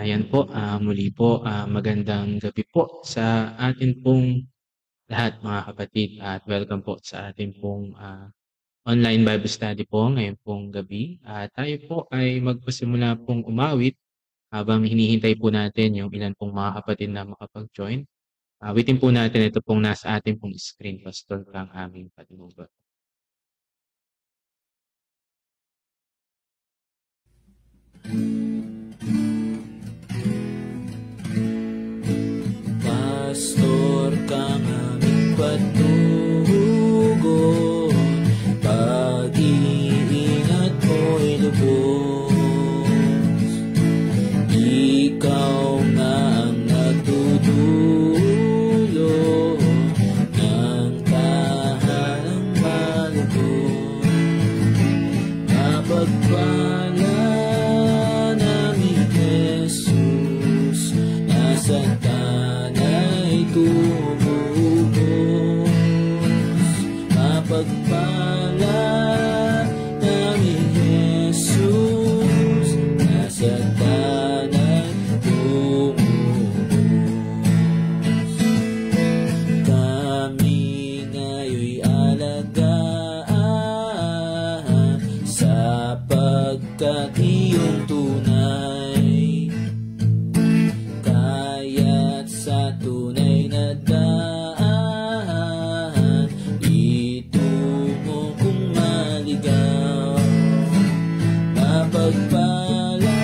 Yan po, muli po, magandang gabi po sa atin pong lahat mga kapatid at welcome po sa ating pong online Bible study po ngayon pong gabi. Tayo po ay magpasimula pong umawit habang hinihintay po natin yung ilan pong mga kapatid na makapag-join. Awitin po natin ito pong nasa ating pong screen, Pastor Kang aming patinuba. Pastor Kang aming patugon, pag-iingat mo'y lubos. Ikaw nga ang nagtutulong ng tahanang malubos. Mapagpala namin Jesus, nasa tumubos. Mapagpala namin Jesus, nasa tanay tumubos. Kami ngayon'y alagaan, sapagkat iyong tunay, kaya't sa tunay na daan, itungo kong maligaw. Mapagpala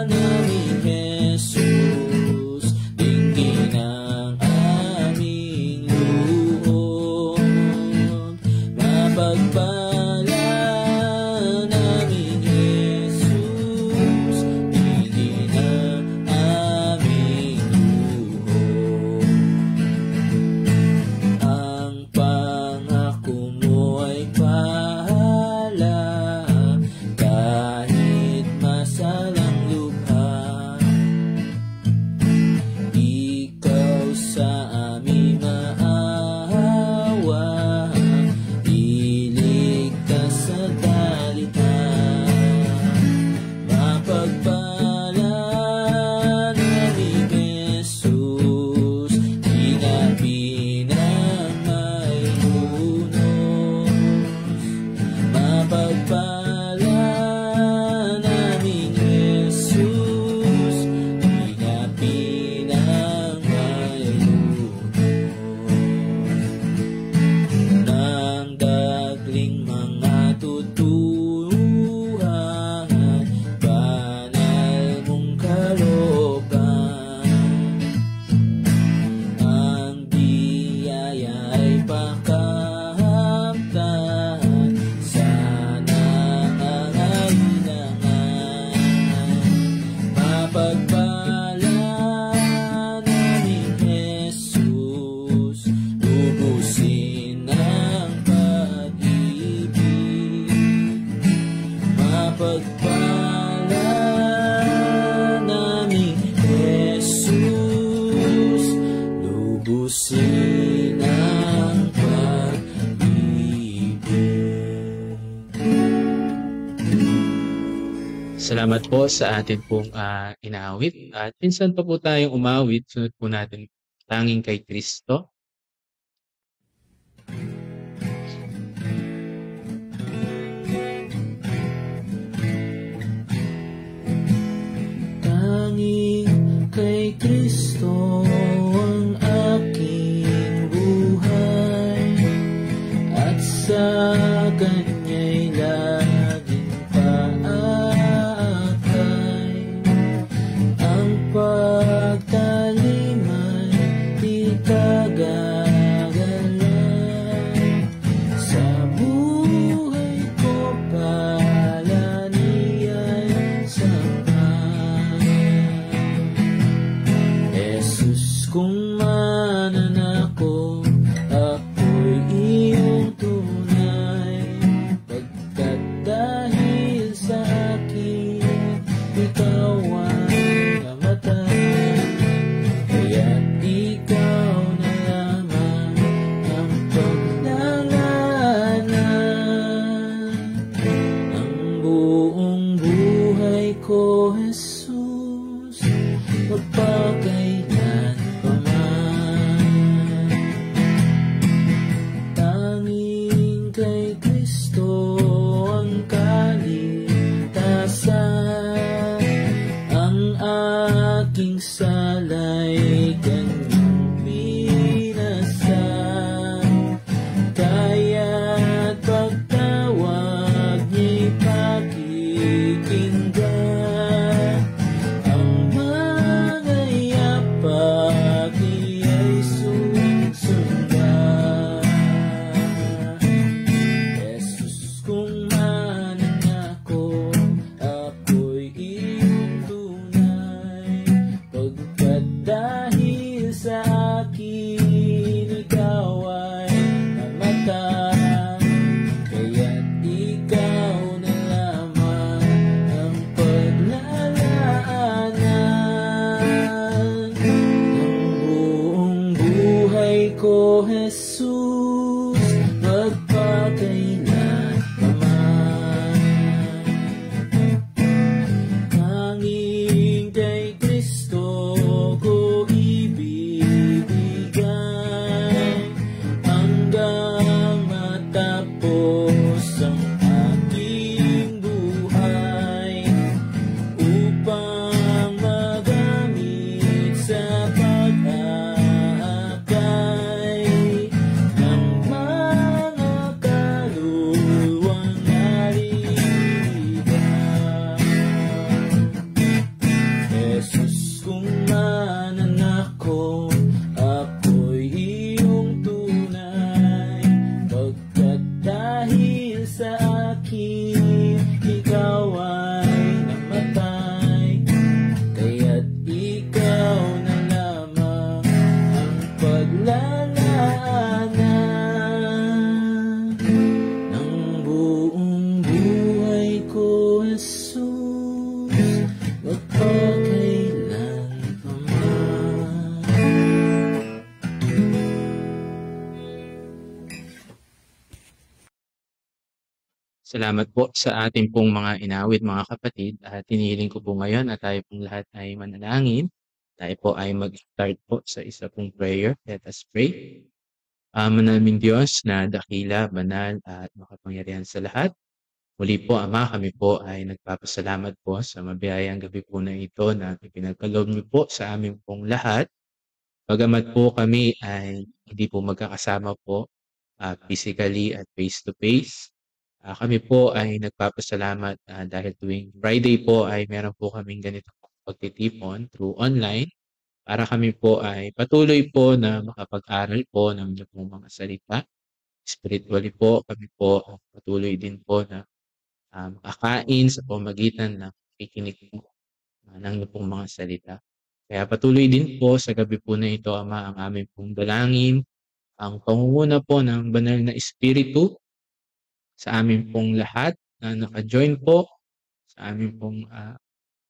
namin Jesus, dinggin ang aming luhod. Mapagpala namin Jesus, dinggin ang aming luhod. Ang pangako mo ay pahala, kahit masalang lubha. Ikaw sa aming maawa, iligtas sa dalita. Mapagpala namin Jesus, hinapin ang may lunos. Mapagpala namin Jesus, hinapin ang may lunos. Nang dagling mga tutuhan, banal mong kalooban, ang biyaya ay pakahamtan, sana ang alinangan. Mapagpala namin Jesus, lubusin ang pag-ibig. Mapagpala namin Jesus, lubusin ang pag-ibig. Salamat po sa atin pong inaawit. At minsan pa po tayong umawit, sunod po natin tanging kay Kristo. Tanging kay Kristo ang aking buhay, at sa Kanya'y laging paakay. Ang pagtalimay di kagagalay, sa buhay ko pala niya'y sapat. Jesus Salamat po sa ating pong mga inawit mga kapatid at hinihiling ko po ngayon na tayo pong lahat ay manalangin. Tayo po ay mag-start po sa isa pong prayer. Let us pray. Ama naming Diyos na dakila, banal at makapangyarihan sa lahat. Muli po Ama, kami po ay nagpapasalamat po sa mabiyayang gabi po na ito na ipinagkaloob niyo po sa aming pong lahat. Bagamat po kami ay hindi po magkakasama po physically at face to face. Kami po ay nagpapasalamat dahil tuwing Friday po ay meron po kaming ganito pagtitipon through online para kami po ay patuloy po na makapag-aral po ng inyong pong mga salita. Spiritually po, kami po patuloy din po na makakain sa pamamagitan ng pakikinig po ng inyong pong mga salita. Kaya patuloy din po sa gabi po na ito, Ama, ang aming pong dalangin, ang pangunguna po ng banal na Espiritu sa amin pong lahat na naka-join po sa amin pong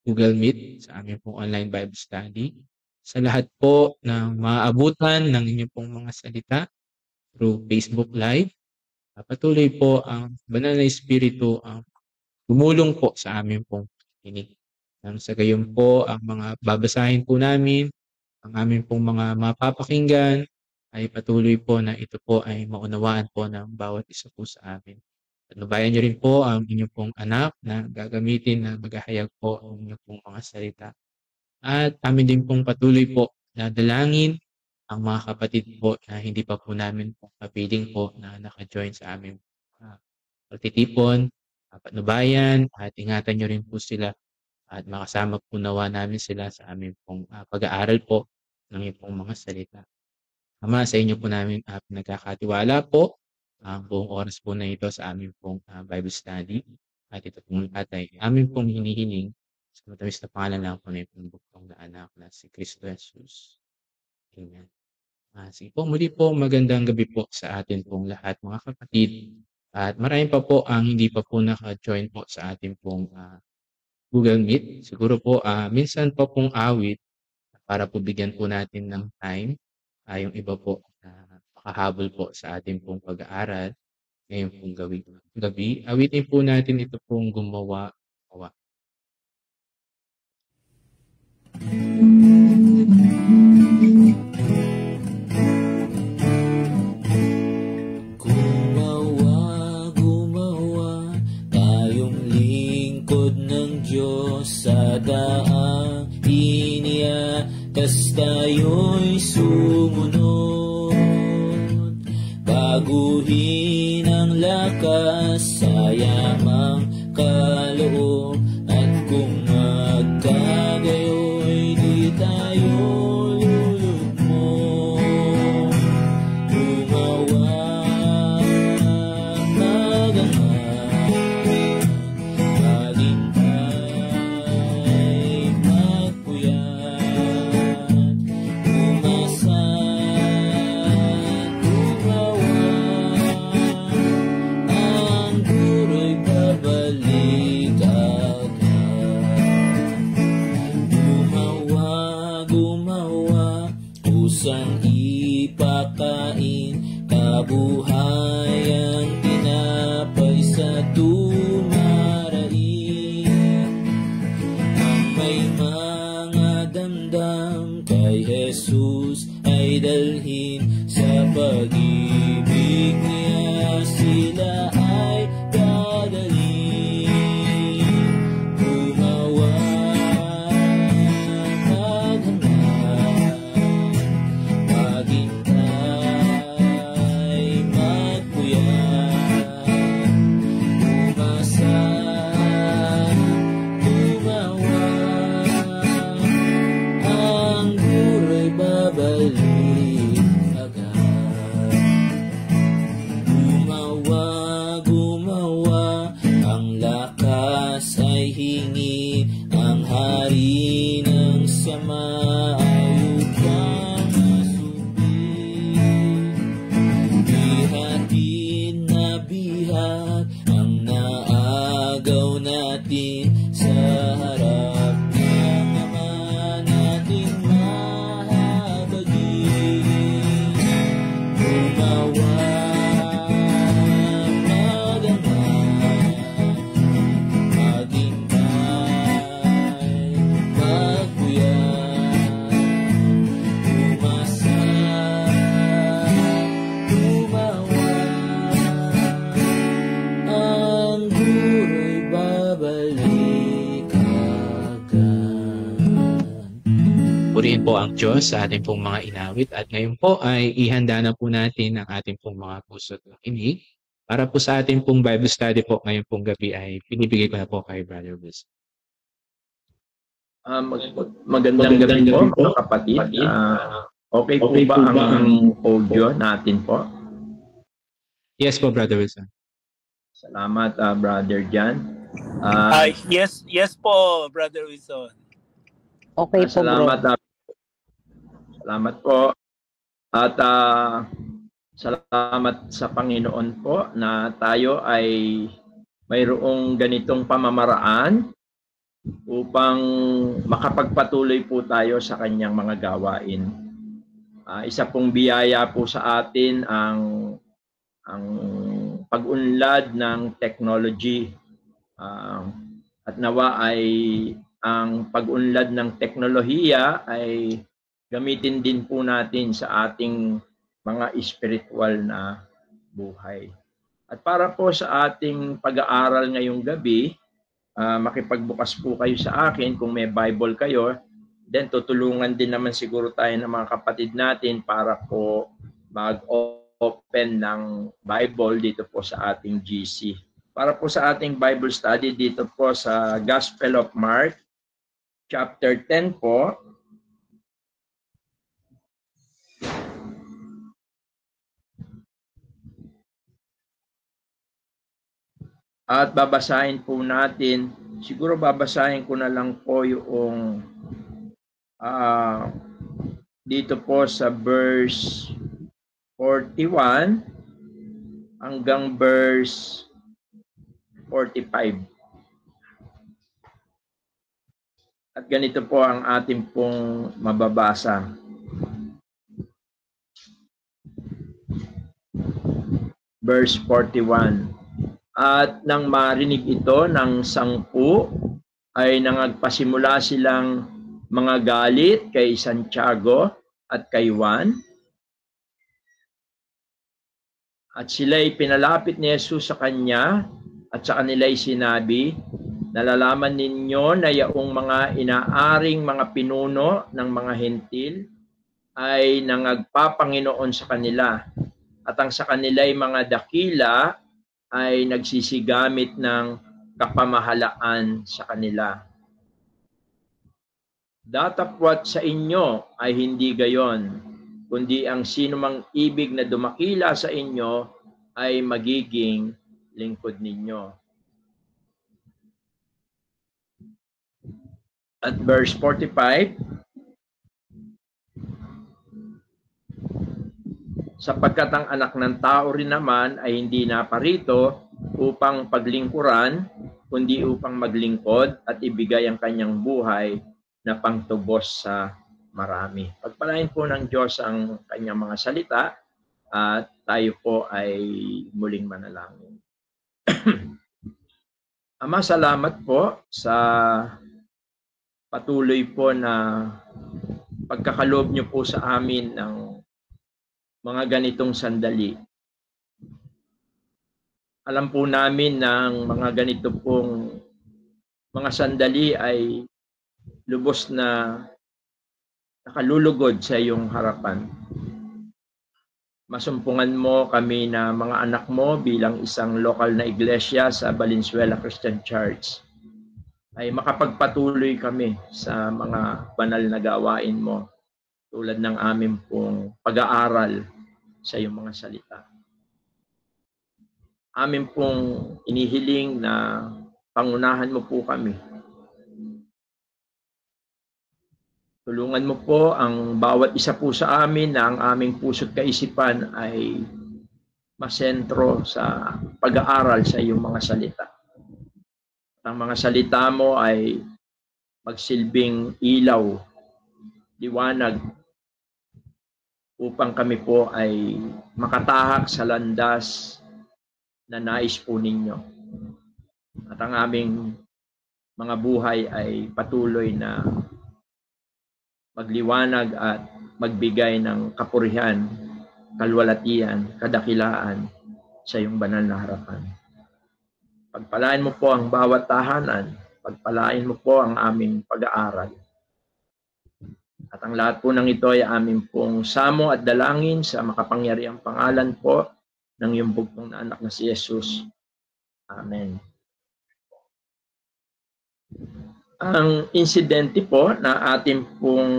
Google Meet, sa amin pong online Bible study. Sa lahat po ng maabutan ng inyong pong mga salita through Facebook Live. Patuloy po ang banal na Espiritu ang tumulong po sa amin pong pakikinig. Nang sa gayon po ang mga babasahin po namin, ang amin pong mga mapapakinggan ay patuloy po na ito po ay maunawaan po ng bawat isa po sa amin. Patnubayan niyo rin po ang inyong pong anak na gagamitin na maghahayag po ang inyong pong mga salita. At amin din pong patuloy po na dalangin ang mga kapatid po na hindi pa po namin po kapiling po na naka-join sa aming pagtitipon, patnubayan, at ingatan niyo rin po sila at makasama po nawa namin sila sa aming pong pag-aaral po ng inyong pong mga salita. Ama, sa inyo po namin pinagkakatiwala po ang buong oras po na ito sa aming pong Bible study. At ito pong lahat ay aming pong hinihiling sa matamis na pangalan lang po na itong buktong na anak na si Kristo Jesus. Amen. Sige po, muli po magandang gabi po sa atin pong lahat mga kapatid. At marami pa po ang hindi pa po naka-join po sa ating pong Google Meet. Siguro po minsan pa pong awit para po bigyan po natin ng time. Yung iba po makahabol po sa ating pong pag-aaral ngayon pong gabi. Awitin po natin ito pong gumawa. Gumawa, tayong lingkod ng Diyos sa daang iniatas tayo'y sumunod. Baguhin ang lakas sa yamang kaloob, at kung magkagayoy di tayo lulugmo. Gumawa, magangan, maghintay, magpuyat, umasan, ang guro'y babalik agad. Gumawa, kusang ipakain, kabuhayang tinapay sa tumarain. Ang may mga damdam kay Jesus ay dalhin, sa pag-ibig niya sila ay dadalhin. Gumawa, maghanap, maghintay, magpuyat, umasan, gumawa, ang guro'y babalik agad. Gumawa, ang lakas ay hingi, ang hari ng sama ay upang masubig. Bihatid na bihat ang naagaw natin sa harap ng Ama nating mahabagin. Gumawa, maganap, Purihin po ang Diyos sa ating pong mga inawit at ngayon po ay ihanda na po natin ang ating pong mga puso't makinig. Para po sa ating pong Bible study po ngayon pong gabi ay pinibigay ko na po kay Brother Wilson. Magandang gabi po mga kapatid. Okay po ba ang audio natin po? Yes po, Brother Wilson. Salamat, Brother Jan. Yes po, Brother Wilson. Okay po, salamat, bro. Salamat po. At salamat sa Panginoon po na tayo ay mayroong ganitong pamamaraan upang makapagpatuloy po tayo sa kanyang mga gawain. Isa pong biyaya po sa atin ang pag-unlad ng technology at nawa ay ang pag-unlad ng teknolohiya ay gamitin din po natin sa ating mga spiritual na buhay. At para po sa ating pag-aaral ngayong gabi, makipagbukas po kayo sa akin kung may Bible kayo, then tutulungan din naman siguro tayo ng mga kapatid natin para po mag-open ng Bible dito po sa ating GC. Para po sa ating Bible study dito po sa Gospel of Mark, chapter 10 po. At babasahin po natin, siguro babasahin ko na lang po yung dito po sa verse 41 hanggang verse 45. At ganito po ang ating pong mababasa. Verse 41. At nang marinig ito ng 10, ay nangagpasimula silang mga galit kay Santiago at kay Juan. At sila'y pinalapit ni Jesus sa kanya at sa kanila'y sinabi, nalalaman ninyo na yaong mga inaaring mga pinuno ng mga hentil ay nangagpapanginoon sa kanila. At ang sa kanila'y mga dakila ay nagsisigamit ng kapamahalaan sa kanila. Datapwat sa inyo ay hindi gayon, kundi ang sinumang ibig na dumakila sa inyo ay magiging lingkod ninyo. At verse 45, sapagkat ang anak ng tao rin naman ay hindi naparito upang paglingkuran, kundi upang maglingkod at ibigay ang kanyang buhay na pangtubos sa marami. Pagpalain po ng Diyos ang kanyang mga salita at tayo po ay muling manalangin. Ama, salamat po sa patuloy po na pagkakaloob niyo po sa amin ng mga ganitong sandali. Alam po namin ng mga ganito pong mga sandali ay lubos na nakalulugod sa iyong harapan. Masumpungan mo kami na mga anak mo bilang isang lokal na iglesia sa Valenzuela Christian Church ay makapagpatuloy kami sa mga banal na gawain mo tulad ng aming pong pag-aaral sa iyong mga salita. Amin pong inihiling na pangunahan mo po kami. Tulungan mo po ang bawat isa po sa amin na ang aming puso't kaisipan ay masentro sa pag-aaral sa iyong mga salita. Ang mga salita mo ay magsilbing ilaw, liwanag, upang kami po ay makatahak sa landas na nais po ninyo. At ang aming mga buhay ay patuloy na magliwanag at magbigay ng kapurihan, kalwalatian, kadakilaan sa iyong banal na harapan. Pagpalain mo po ang bawat tahanan, pagpalain mo po ang aming pag-aaral. At ang lahat po ng ito ay amin pong samo at dalangin sa makapangyarihang pangalan po ng iyong bugtong na anak na si Jesus. Amen. Ang insidente po na ating pong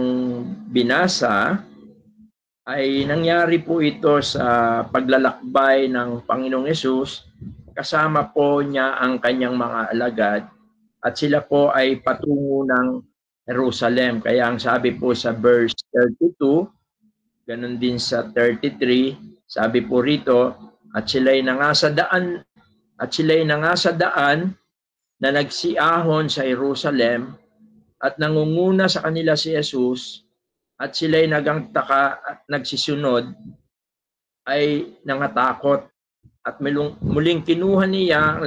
binasa ay nangyari po ito sa paglalakbay ng Panginoong Yesus. Kasama po niya ang kanyang mga alagad at sila po ay patungo ng Jerusalem. Kaya ang sabi po sa verse 32, ganun din sa 33, sabi po rito, at sila'y nangasa daan na nagsiahon sa Jerusalem at nangunguna sa kanila si Jesus at sila'y nagangtaka at nagsisunod ay nangatakot at muling kinuha niya ang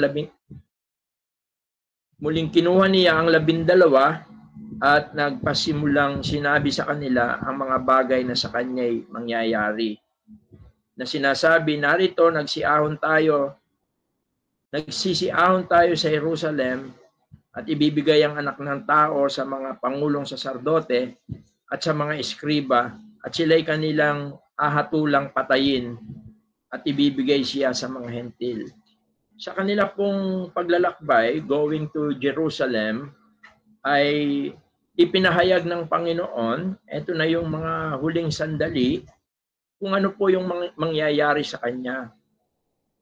12 at nagpasimulang sinabi sa kanila ang mga bagay na sa kanya'y mangyayari. Na sinasabi, narito nagsisiahon tayo sa Jerusalem at ibibigay ang anak ng tao sa mga pangulong saserdote at sa mga eskriba at sila'y kanilang ahatulang patayin at ibibigay siya sa mga hentil. Sa kanila pong paglalakbay, going to Jerusalem, ay ipinahayag ng Panginoon, ito na yung mga huling sandali, kung ano po yung mangyayari sa kanya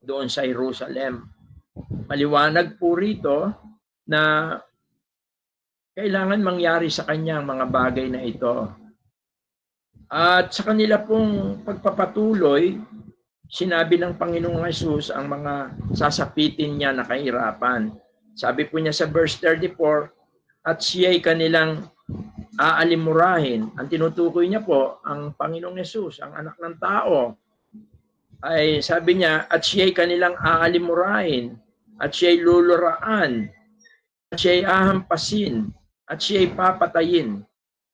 doon sa Jerusalem. Maliwanag po rito na kailangan mangyari sa kanya ang mga bagay na ito. At sa kanila pong pagpapatuloy, sinabi ng Panginoong Hesus ang mga sasapitin niya na kahirapan. Sabi po niya sa verse 34, at siya'y kanilang aalimurahin. Ang tinutukoy niya po, ang Panginoong Hesus, ang anak ng tao, ay sabi niya, at siya'y kanilang aalimurahin, at siya'y luluraan, at siya'y ahampasin, at siya'y papatayin,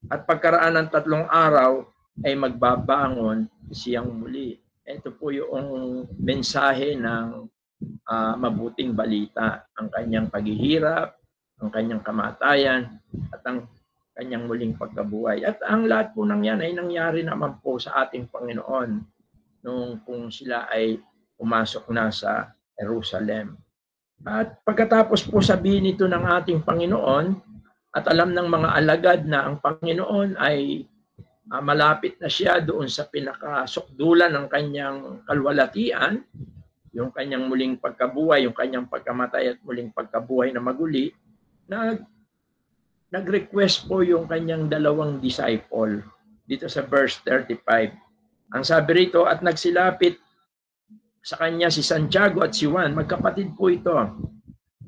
at pagkaraan ng 3 araw ay magbabangon siyang muli. Ito po yung mensahe ng mabuting balita, ang kanyang paghihirap, ang kanyang kamatayan, at ang kanyang muling pagkabuhay. At ang lahat po ng yan ay nangyari naman po sa ating Panginoon nung kung sila ay pumasok na sa Jerusalem. At pagkatapos po sabihin ito ng ating Panginoon, at alam ng mga alagad na ang Panginoon ay malapit na siya doon sa pinakasukdulan ng kanyang kalwalatian, yung kanyang muling pagkabuhay, yung kanyang pagkamatay at muling pagkabuhay na maguli, nag-request po yung kanyang 2 disciple dito sa verse 35. Ang sabi rito, at nagsilapit sa kanya si Santiago at si Juan, magkapatid po ito,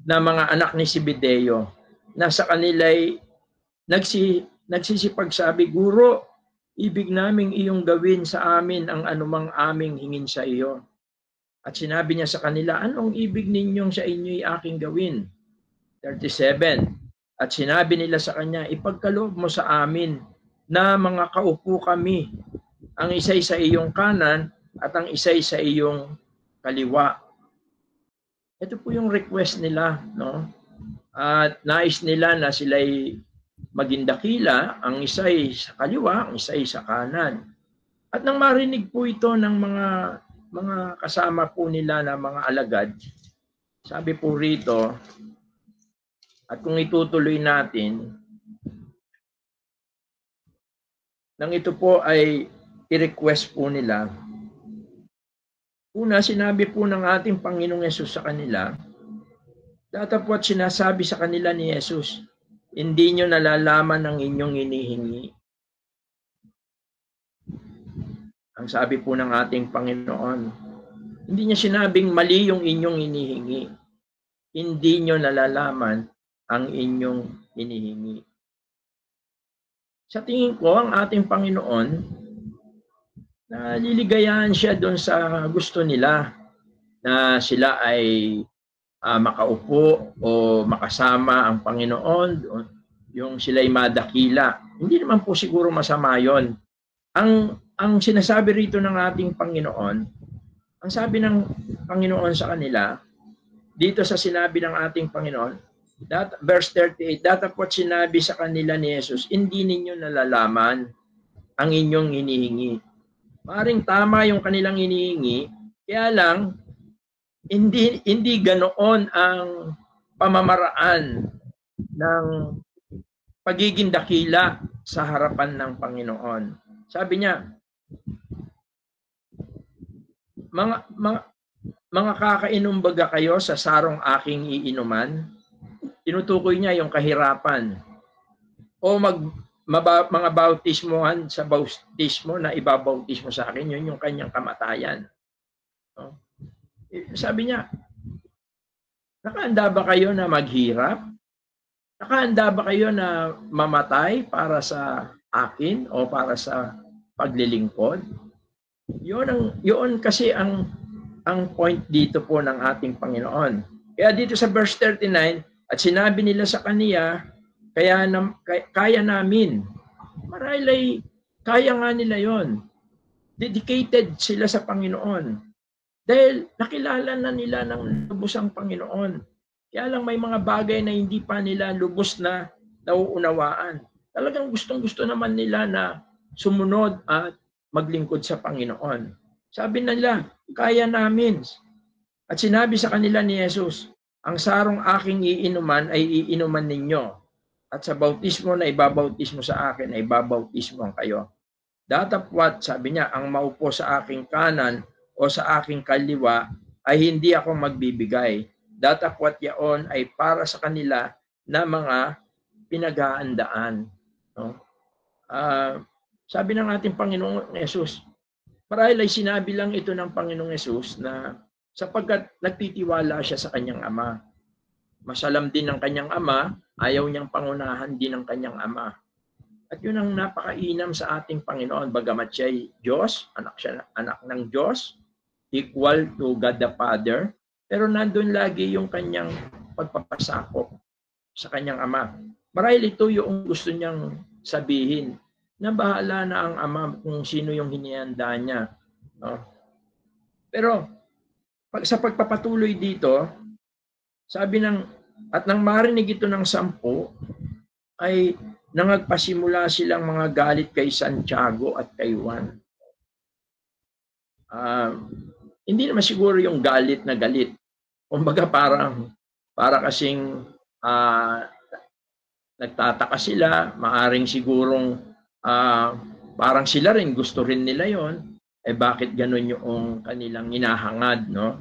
na mga anak ni Zebedeo, na sa kanila'y nagsisipagsabi, Guro, ibig naming iyong gawin sa amin ang anumang aming hingin sa iyo. At sinabi niya sa kanila, anong ibig ninyong sa inyo'y aking gawin? 37. At sinabi nila sa kanya, ipagkaloob mo sa amin na mga kaupo kami, ang isa'y sa iyong kanan at ang isa'y sa iyong kaliwa. Ito po yung request nila, no? At nais nila na sila'y maging dakila, ang isa'y sa kaliwa, ang isa'y sa kanan. At nang marinig po ito ng mga kasama po nila na mga alagad, sabi po rito, at kung itutuloy natin, nang ito po ay i-request po nila, una, sinabi po ng ating Panginoong Yesus sa kanila, datapwat sinasabi sa kanila ni Yesus, hindi nyo nalalaman ang inyong hinihingi. Ang sabi po ng ating Panginoon, hindi niya sinabing mali yung inyong hinihingi. Hindi nyo nalalaman ang inyong hinihingi. Sa tingin ko, ang ating Panginoon, naliligayahan siya doon sa gusto nila na sila ay makaupo o makasama ang Panginoon, yung sila'y madakila. Hindi naman po siguro masama yon. Ang sinasabi rito ng ating Panginoon, ang sabi ng Panginoon sa kanila, dito sa sinabi ng ating Panginoon, verse 38, datapwat sinabi sa kanila ni Jesus, hindi ninyo nalalaman ang inyong hinihingi. Maring tama yung kanilang hinihingi, kaya lang, hindi ganoon ang pamamaraan ng pagiging dakila sa harapan ng Panginoon. Sabi niya, mga kakainom baga kayo sa sarong aking iinuman? Tinutukoy niya yung kahirapan. O mga bautismohan sa bautismo na ibabautismo sa akin, yun yung kanyang kamatayan. No? Sabi niya, nakahanda ba kayo na maghirap? Nakahanda ba kayo na mamatay para sa akin o para sa paglilingkod? Yun kasi ang point dito po ng ating Panginoon. Kaya dito sa verse 39, at sinabi nila sa kaniya, kaya namin. Marahil ay kaya nga nila yon. Dedicated sila sa Panginoon. Dahil nakilala na nila ng lubos ang Panginoon. Kaya lang may mga bagay na hindi pa nila lubos na nauunawaan. Talagang gustong-gusto naman nila na sumunod at maglingkod sa Panginoon. Sabi nila, kaya namin. At sinabi sa kanila ni Jesus, ang sarong aking iinuman ay iinuman ninyo. At sa bautismo na ibabautismo sa akin ay ibabautismo kayo. Datapwat, sabi niya, ang maupo sa aking kanan o sa aking kaliwa ay hindi ako magbibigay. Datapwat yaon ay para sa kanila na mga pinag-aandaan. No? Sabi ng ating Panginoong Yesus, marahil ay sinabi lang ito ng Panginoong Yesus na sapagkat nagtitiwala siya sa kanyang Ama. Masalam din ng kanyang Ama, ayaw niyang pangunahan din ng kanyang Ama. At yun ang napakainam sa ating Panginoon, bagamat siya ay Diyos, anak ng Diyos, equal to God the Father, pero nandun lagi yung kanyang pagpapasakop sa kanyang Ama. Marahil ito yung gusto niyang sabihin, na bahala na ang Ama kung sino yung hinihanda niya. No? Pero sa pagpapatuloy dito, sabi at nang marinig ito ng 10, ay nangagpasimula silang mga galit kay Santiago at kay Juan. Hindi naman siguro yung galit na galit. Kumbaga para kasing nagtataka sila, maaring sigurong parang sila rin, gusto rin nila yon. Bakit ganon yung kanilang hinahangad, no?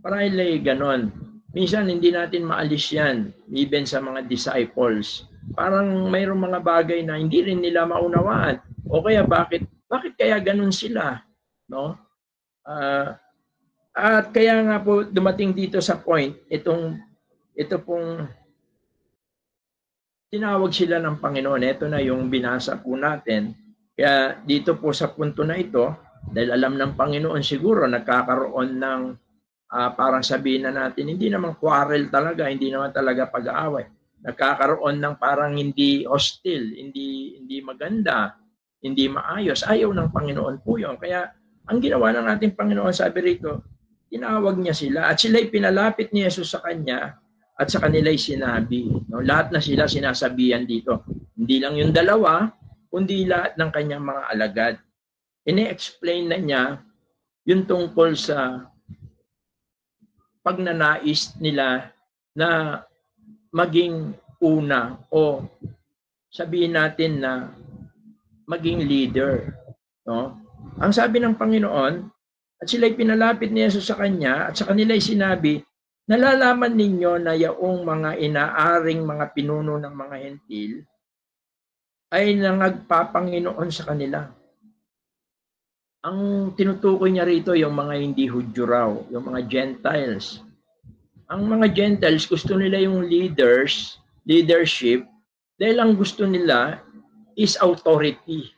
Parang ilay ganon. Minsan hindi natin maalis yan, even sa mga disciples. Parang mayroong mga bagay na hindi rin nila maunawaan. O kaya bakit kaya ganon sila, no? At kaya nga po dumating dito sa point, ito pong tinawag sila ng Panginoon. Ito na yung binasa po natin. Kaya dito po sa punto na ito, dahil alam ng Panginoon siguro nagkakaroon ng parang sabihin na natin, hindi naman quarrel talaga, hindi naman talaga pag-aaway. Nagkakaroon ng parang hindi hostile, hindi maganda, hindi maayos. Ayaw ng Panginoon po yun. Kaya ang ginawa ng ating Panginoon, sabi rito, tinawag niya sila at sila'y pinalapit ni Jesus sa kanya at sa kanila'y sinabi. No? Lahat na sila sinasabihan dito. Hindi lang yung dalawa, kundi lahat ng kanyang mga alagad. Ine-explain na niya yung tungkol sa pagnanais nila na maging una o sabihin natin na maging leader. No? Ang sabi ng Panginoon, at sila'y pinalapit ni Jesus sa kanya at sa kanila'y sinabi, nalalaman ninyo na yaong mga inaaring mga pinuno ng mga hentil ay nangagpapanginoon sa kanila. Ang tinutukoy niya rito yung mga hindi Hudyo raw, yung mga Gentiles. Ang mga Gentiles gusto nila yung leadership, dahil ang gusto nila is authority,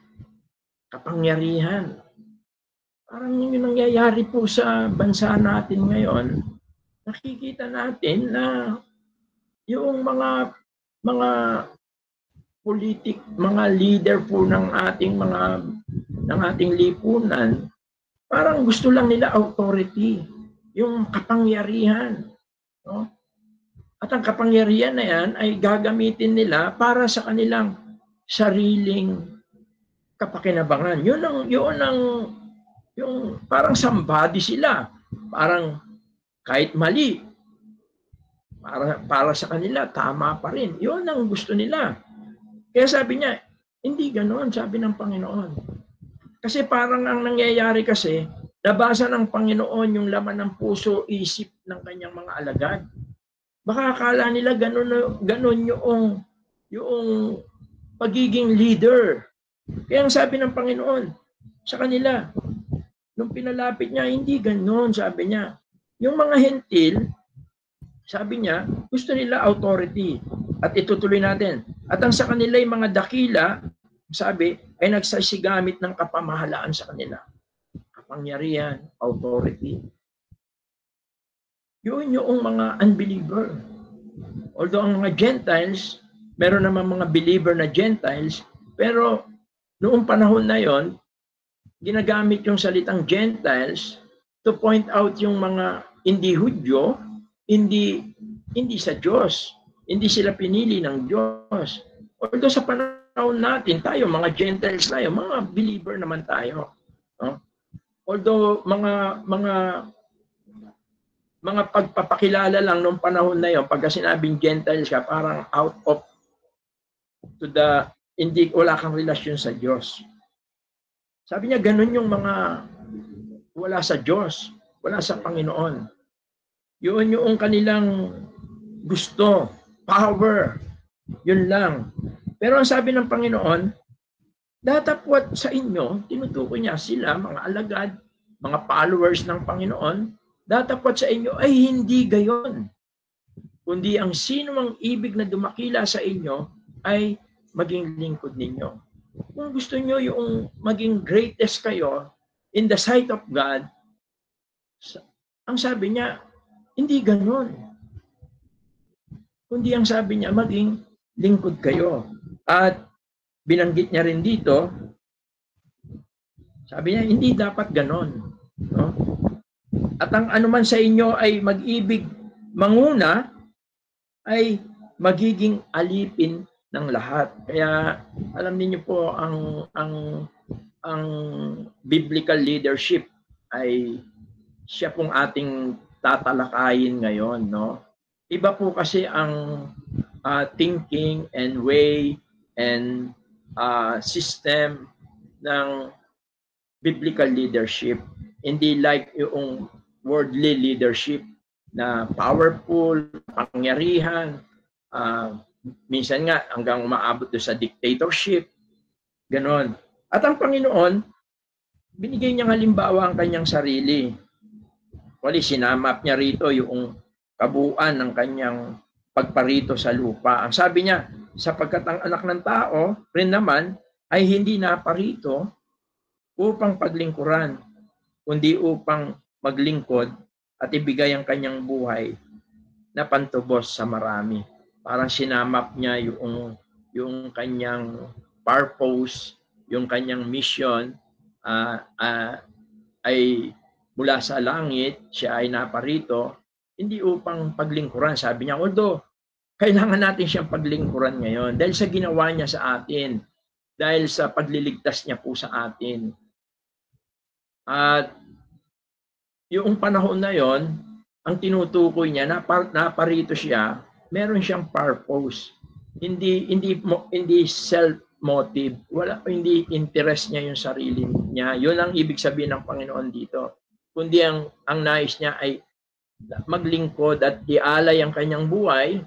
kapangyarihan. Parang yung nangyayari po sa bansa natin ngayon, nakikita natin na yung mga mga leader po ng ating lipunan, parang gusto lang nila authority, yung kapangyarihan, no? At ang kapangyarihan na yan ay gagamitin nila para sa kanilang sariling kapakinabangan. Yung parang somebody sila. Parang kahit mali, para sa kanila, tama pa rin. Yun ang gusto nila. Kaya sabi niya, hindi ganoon, sabi ng Panginoon. Kasi parang ang nangyayari kasi, nabasa ng Panginoon yung laman ng puso, isip ng kanyang mga alagad. Baka akala nila ganoon yung pagiging leader. Kaya ang sabi ng Panginoon sa kanila, nung pinalapit niya, hindi ganoon, sabi niya. Yung mga hentil, sabi niya, gusto nila authority. At itutuloy natin. At ang sa kanila yung mga dakila, sabi, ay nagsasigamit ng kapamahalaan sa kanila. Kapangyarihan, authority. Yun yung mga unbeliever. Although ang mga Gentiles, meron naman mga believer na Gentiles, pero noong panahon na yon, ginagamit yung salitang Gentiles to point out yung mga hindi Hudyo, hindi sa Diyos. Hindi sila pinili ng Diyos. Although sa panahon natin, tayo, mga Gentiles tayo, mga believer naman tayo. No? Although mga pagpapakilala lang nung panahon na yon, pagka sinabing Gentiles ka, parang out of wala kang relasyon sa Diyos. Sabi niya, ganun yung mga wala sa Diyos, wala sa Panginoon. Yun yung kanilang gusto, power, yun lang. Pero ang sabi ng Panginoon, datapwat sa inyo, tinutukoy niya sila, mga alagad, mga followers ng Panginoon, datapwat sa inyo ay hindi gayon. Kundi ang sino mang ibig na dumakila sa inyo ay maging lingkod ninyo. Kung gusto niyo yung maging greatest kayo in the sight of God, ang sabi niya, hindi ganon. Kundi ang sabi niya, maging lingkod kayo. At binanggit niya rin dito, sabi niya, hindi dapat ganon. No? At ang anuman sa inyo ay mag-ibig manguna, ay magiging alipin ng lahat. Kaya alam niyo po, ang biblical leadership ay siya pong ating tatalakayin ngayon, no? Iba po kasi ang thinking and way and system ng biblical leadership. Hindi like yung worldly leadership na powerful, pangyarihan, minsan nga hanggang umaabot sa dictatorship, ganon. At ang Panginoon, binigay niyang halimbawa ang kanyang sarili. Wali, sinamap niya rito yung kabuuan ng kanyang pagparito sa lupa. Ang sabi niya, sapagkat ang anak ng tao rin naman ay hindi naparito upang paglingkuran, kundi upang maglingkod at ibigay ang kanyang buhay na pantubos sa marami. Parang sinamap niya yung kanyang purpose, yung kanyang mission ay mula sa langit, siya ay naparito, hindi upang paglingkuran. Sabi niya, although kailangan natin siyang paglingkuran ngayon dahil sa ginawa niya sa atin, dahil sa pagliligtas niya po sa atin. At yung panahon na yon, ang tinutukoy niya, naparito siya, meron siyang purpose. Hindi self-motive. Hindi interest niya yung sarili niya. Yun ang ibig sabihin ng Panginoon dito. Kundi ang nais niya ay maglingkod at ialay ang kanyang buhay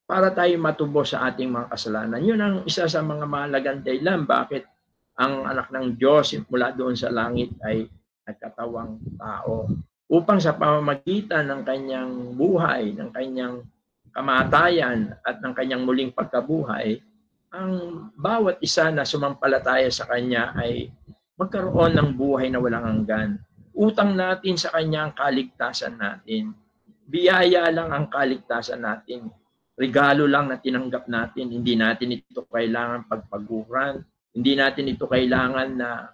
para tayo matubos sa ating mga kasalanan. Yun ang isa sa mga mahalagang dahilan bakit ang anak ng Diyos mula doon sa langit ay nagkatawang tao. Upang sa pamamagitan ng kanyang buhay, ng kanyang kamatayan at ng kanyang muling pagkabuhay, ang bawat isa na sumampalataya sa kanya ay magkaroon ng buhay na walang hanggan. Utang natin sa kanya ang kaligtasan natin. Biyaya lang ang kaligtasan natin. Regalo lang na tinanggap natin. Hindi natin ito kailangan pagpaguran. Hindi natin ito kailangan na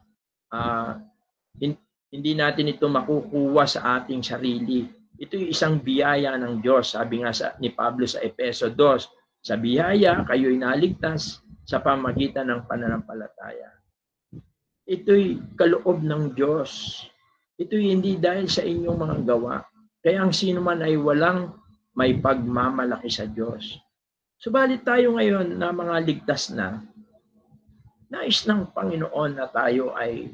hindi natin ito makukuha sa ating sarili. Ito'y isang biyaya ng Diyos. Sabi nga ni Pablo sa Efeso 2, sa biyaya kayo'y naligtas sa pamagitan ng pananampalataya. Ito'y kaloob ng Diyos. Ito'y hindi dahil sa inyong mga gawa. Kaya ang sino man ay walang may pagmamalaki sa Diyos. Subalit tayo ngayon na mga ligtas na, nais ng Panginoon na tayo ay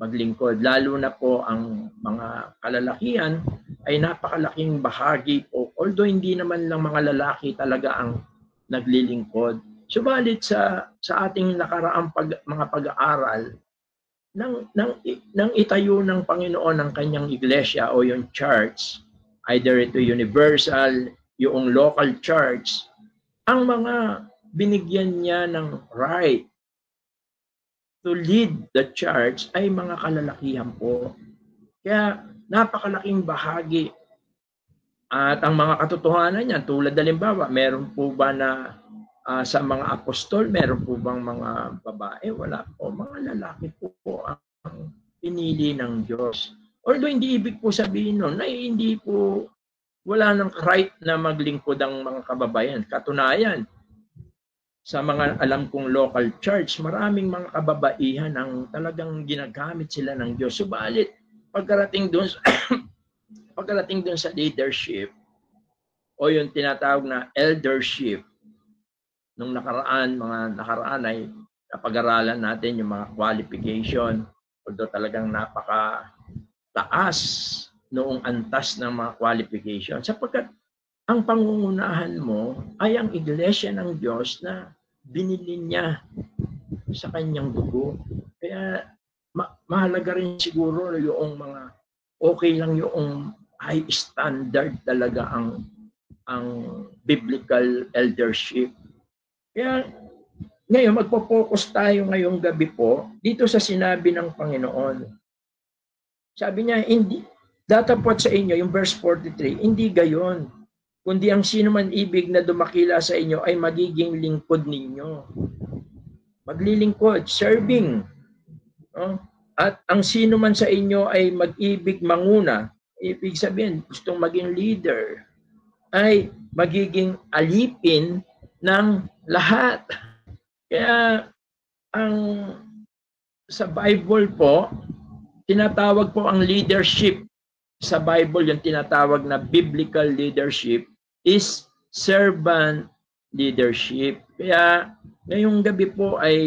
maglingkod. Lalo na po ang mga kalalakihan ay napakalaking bahagi po. Although hindi naman lang mga lalaki talaga ang naglilingkod. Subalit sa ating nakaraang mga pag-aaral, nang itayo ng Panginoon ng kanyang iglesia o yung church, either ito universal, yung local church, ang mga binigyan niya ng right to lead the church ay mga kalalakihan po. Kaya napakalaking bahagi. At ang mga katotohanan niya, tulad halimbawa, meron po ba na sa mga apostol, meron po bang mga babae? Wala po. Mga lalaki po ang pinili ng Diyos. Although hindi ibig po sabihin nun na hindi po wala nang right na maglingkod ang mga kababayan. Katunayan, sa mga alam kong local church, maraming mga kababaihan ang talagang ginagamit sila ng Diyos. Subalit, pagkarating doon sa leadership o yung tinatawag na eldership, nung mga nakaraan ay napag-aralan natin yung mga qualification, although talagang napaka-taas noong antas ng mga qualification. Sapagkat ang pangungunahan mo ay ang iglesia ng Diyos na binili niya sa kanyang dugo. Kaya mahalaga rin siguro yung mga okay lang yung high standard talaga ang biblical eldership. Kaya ngayon magpo-focus tayo ngayong gabi po dito sa sinabi ng Panginoon. Sabi niya, hindi datapot sa inyo, yung verse 43, hindi gayon. Kundi ang sino man ibig na dumakila sa inyo ay magiging lingkod ninyo. Maglilingkod, serving. At ang sino man sa inyo ay mag-ibig manguna, ibig sabihin, gustong maging leader, ay magiging alipin ng lahat. Kaya sa Bible po, tinatawag po ang leadership sa Bible, yung tinatawag na biblical leadership is servant leadership. Kaya ngayong gabi po ay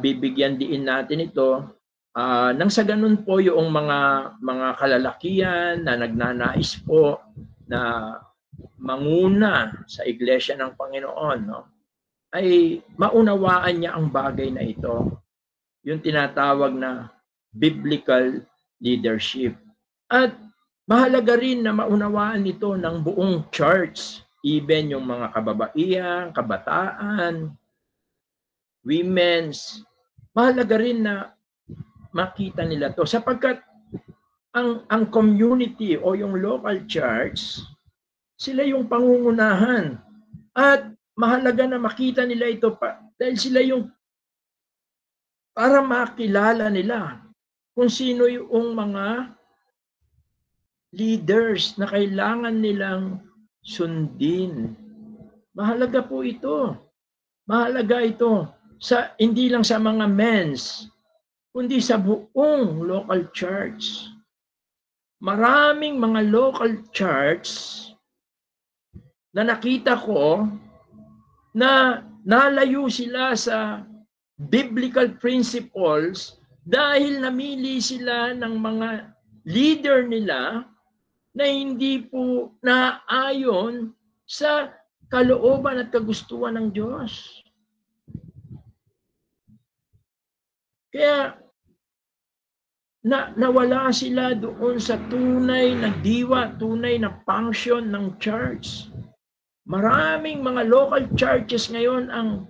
bibigyan din natin ito nang sa ganun po yung mga kalalakihan na nagnanais po na manguna sa iglesia ng Panginoon, no? Ay maunawaan niya ang bagay na ito. Yung tinatawag na biblical leadership. At mahalaga rin na maunawaan ito ng buong church, even yung mga kababaihan, kabataan, women's. Mahalaga rin na makita nila to sapagkat ang community o yung local church, sila yung pangungunahan. At mahalaga na makita nila ito dahil sila yung para makilala nila kung sino yung mga leaders na kailangan nilang sundin. Mahalaga po ito. Mahalaga ito hindi lang sa mga men's, kundi sa buong local church. Maraming mga local church na nakita ko na nalayo sila sa biblical principles dahil namili sila ng mga leader nila na hindi po naayon sa kalooban at kagustuhan ng Diyos. Kaya nawala sila doon sa tunay na diwa, tunay na function ng church. Maraming mga local churches ngayon ang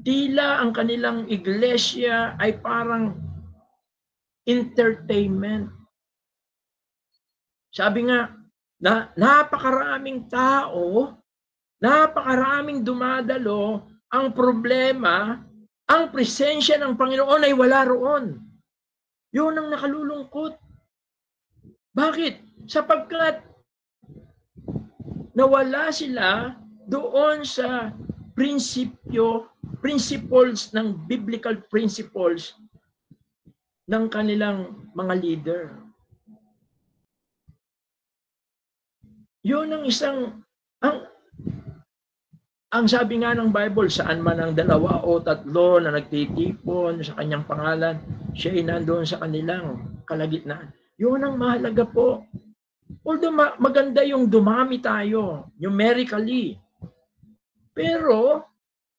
tila ang kanilang iglesia ay parang entertainment. Sabi nga, napakaraming tao, napakaraming dumadalo, ang problema, ang presensya ng Panginoon ay wala roon. Yun ang nakalulungkot. Bakit? Sapagkat nawala sila doon sa principles ng biblical principles ng kanilang mga leader. Yun ang isang, ang sabi nga ng Bible, saan man ang 2 o 3 na nagtitipon sa kanyang pangalan, siya ay nandoon sa kanilang kalagitnaan. Yun ang mahalaga po. Although maganda yung dumami tayo, numerically, pero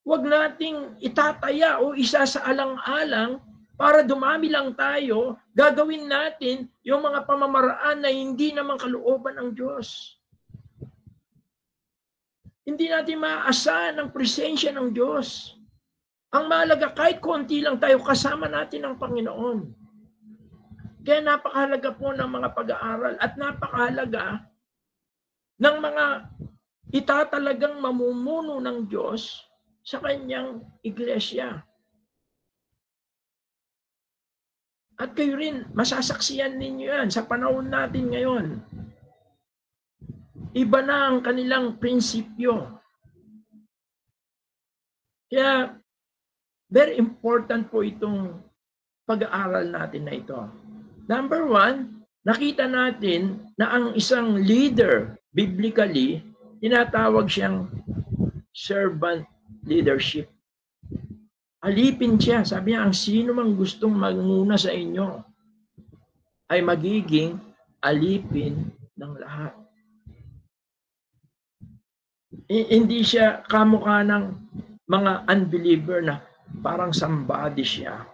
wag nating itataya o isa sa alang-alang para dumami lang tayo, gagawin natin yung mga pamamaraan na hindi naman kalooban ng Diyos. Hindi natin maaasahan ang presensya ng Diyos. Ang mahalaga, kahit konti lang tayo, kasama natin ang Panginoon. Kaya napakahalaga po ng mga pag-aaral at napakahalaga ng mga itatalagang mamumuno ng Diyos sa kanyang iglesia. At kayo rin, masasaksiyan ninyo yan sa panahon natin ngayon. Iba na ang kanilang prinsipyo. Kaya, very important po itong pag-aaral natin na ito. Number 1, nakita natin na ang isang leader, biblically, tinatawag siyang servant leadership. Alipin siya. Sabi niya, ang sino mang gustong magmuna sa inyo ay magiging alipin ng lahat. Hindi siya kamukha ng mga unbeliever na parang somebody siya.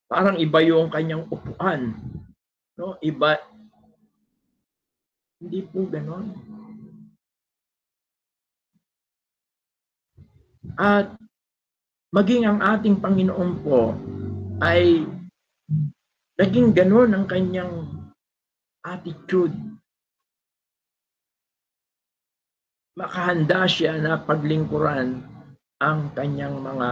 Parang iba yung kanyang upuan. No? Iba. Hindi po ganon. At maging ang ating Panginoon po ay naging ganon ang kanyang attitude. Makahanda siya na paglingkuran ang kanyang mga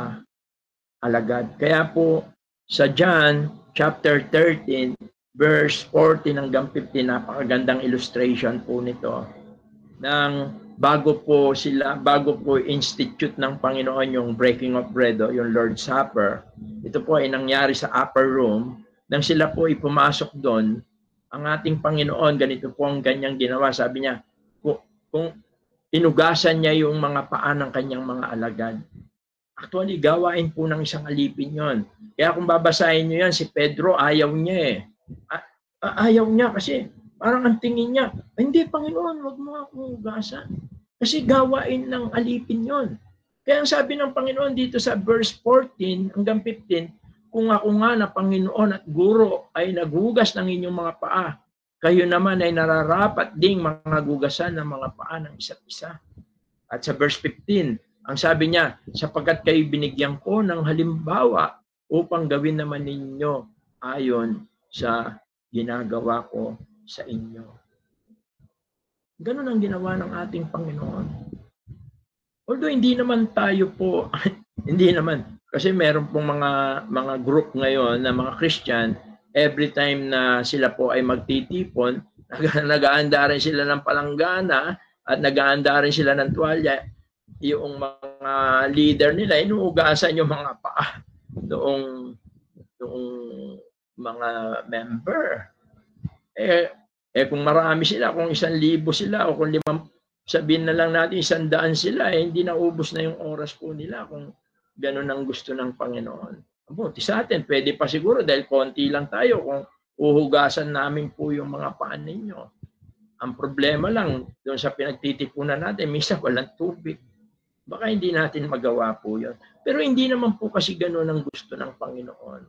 alagad. Kaya po sa John chapter 13 verse 14 hanggang 15, napakagandang illustration po nito. Nang bago po institute ng Panginoon yung breaking of bread, yung Lord's Supper, ito po ay nangyari sa upper room. Nang sila po ay pumasok doon, ang ating Panginoon, ganito po ang kanyang ginawa. Sabi niya, kung inugasan niya yung mga paa ng kanyang mga alagad. Actually, gawain po ng isang alipin yon. Kaya kung babasahin niyo yan, si Pedro, ayaw niya Ayaw niya kasi parang ang tingin niya, hindi, Panginoon, wag mo akong ugasan. Kasi gawain ng alipin yon. Kaya ang sabi ng Panginoon dito sa verse 14 hanggang 15, kung ako nga na Panginoon at Guro ay naghugas ng inyong mga paa, kayo naman ay nararapat ding mga gugasan ng mga paa ng isa't isa. At sa verse 15, ang sabi niya, sapagkat kayo binigyan ko ng halimbawa upang gawin naman ninyo ayon sa ginagawa ko sa inyo. Ganun ang ginawa ng ating Panginoon. Although hindi naman tayo po, hindi naman, kasi meron pong mga group ngayon na mga Christian, every time na sila po ay magtitipon, nag-aanda rin sila ng palanggana at nag-aanda rin sila ng tuwalya. Yung mga leader nila, inuugasan yung mga paa noong mga member. Kung marami sila, kung 1,000 sila, o kung 5, sabihin na lang natin 100 sila, hindi na ubos na yung oras po nila kung ganun ang gusto ng Panginoon. Buti sa atin, pwede pa siguro dahil konti lang tayo kung uhugasan namin po yung mga paan ninyo. Ang problema lang, doon sa pinagtitipunan natin, minsan walang tubig. Baka hindi natin magawa po yun. Pero hindi naman po kasi gano'n ang gusto ng Panginoon.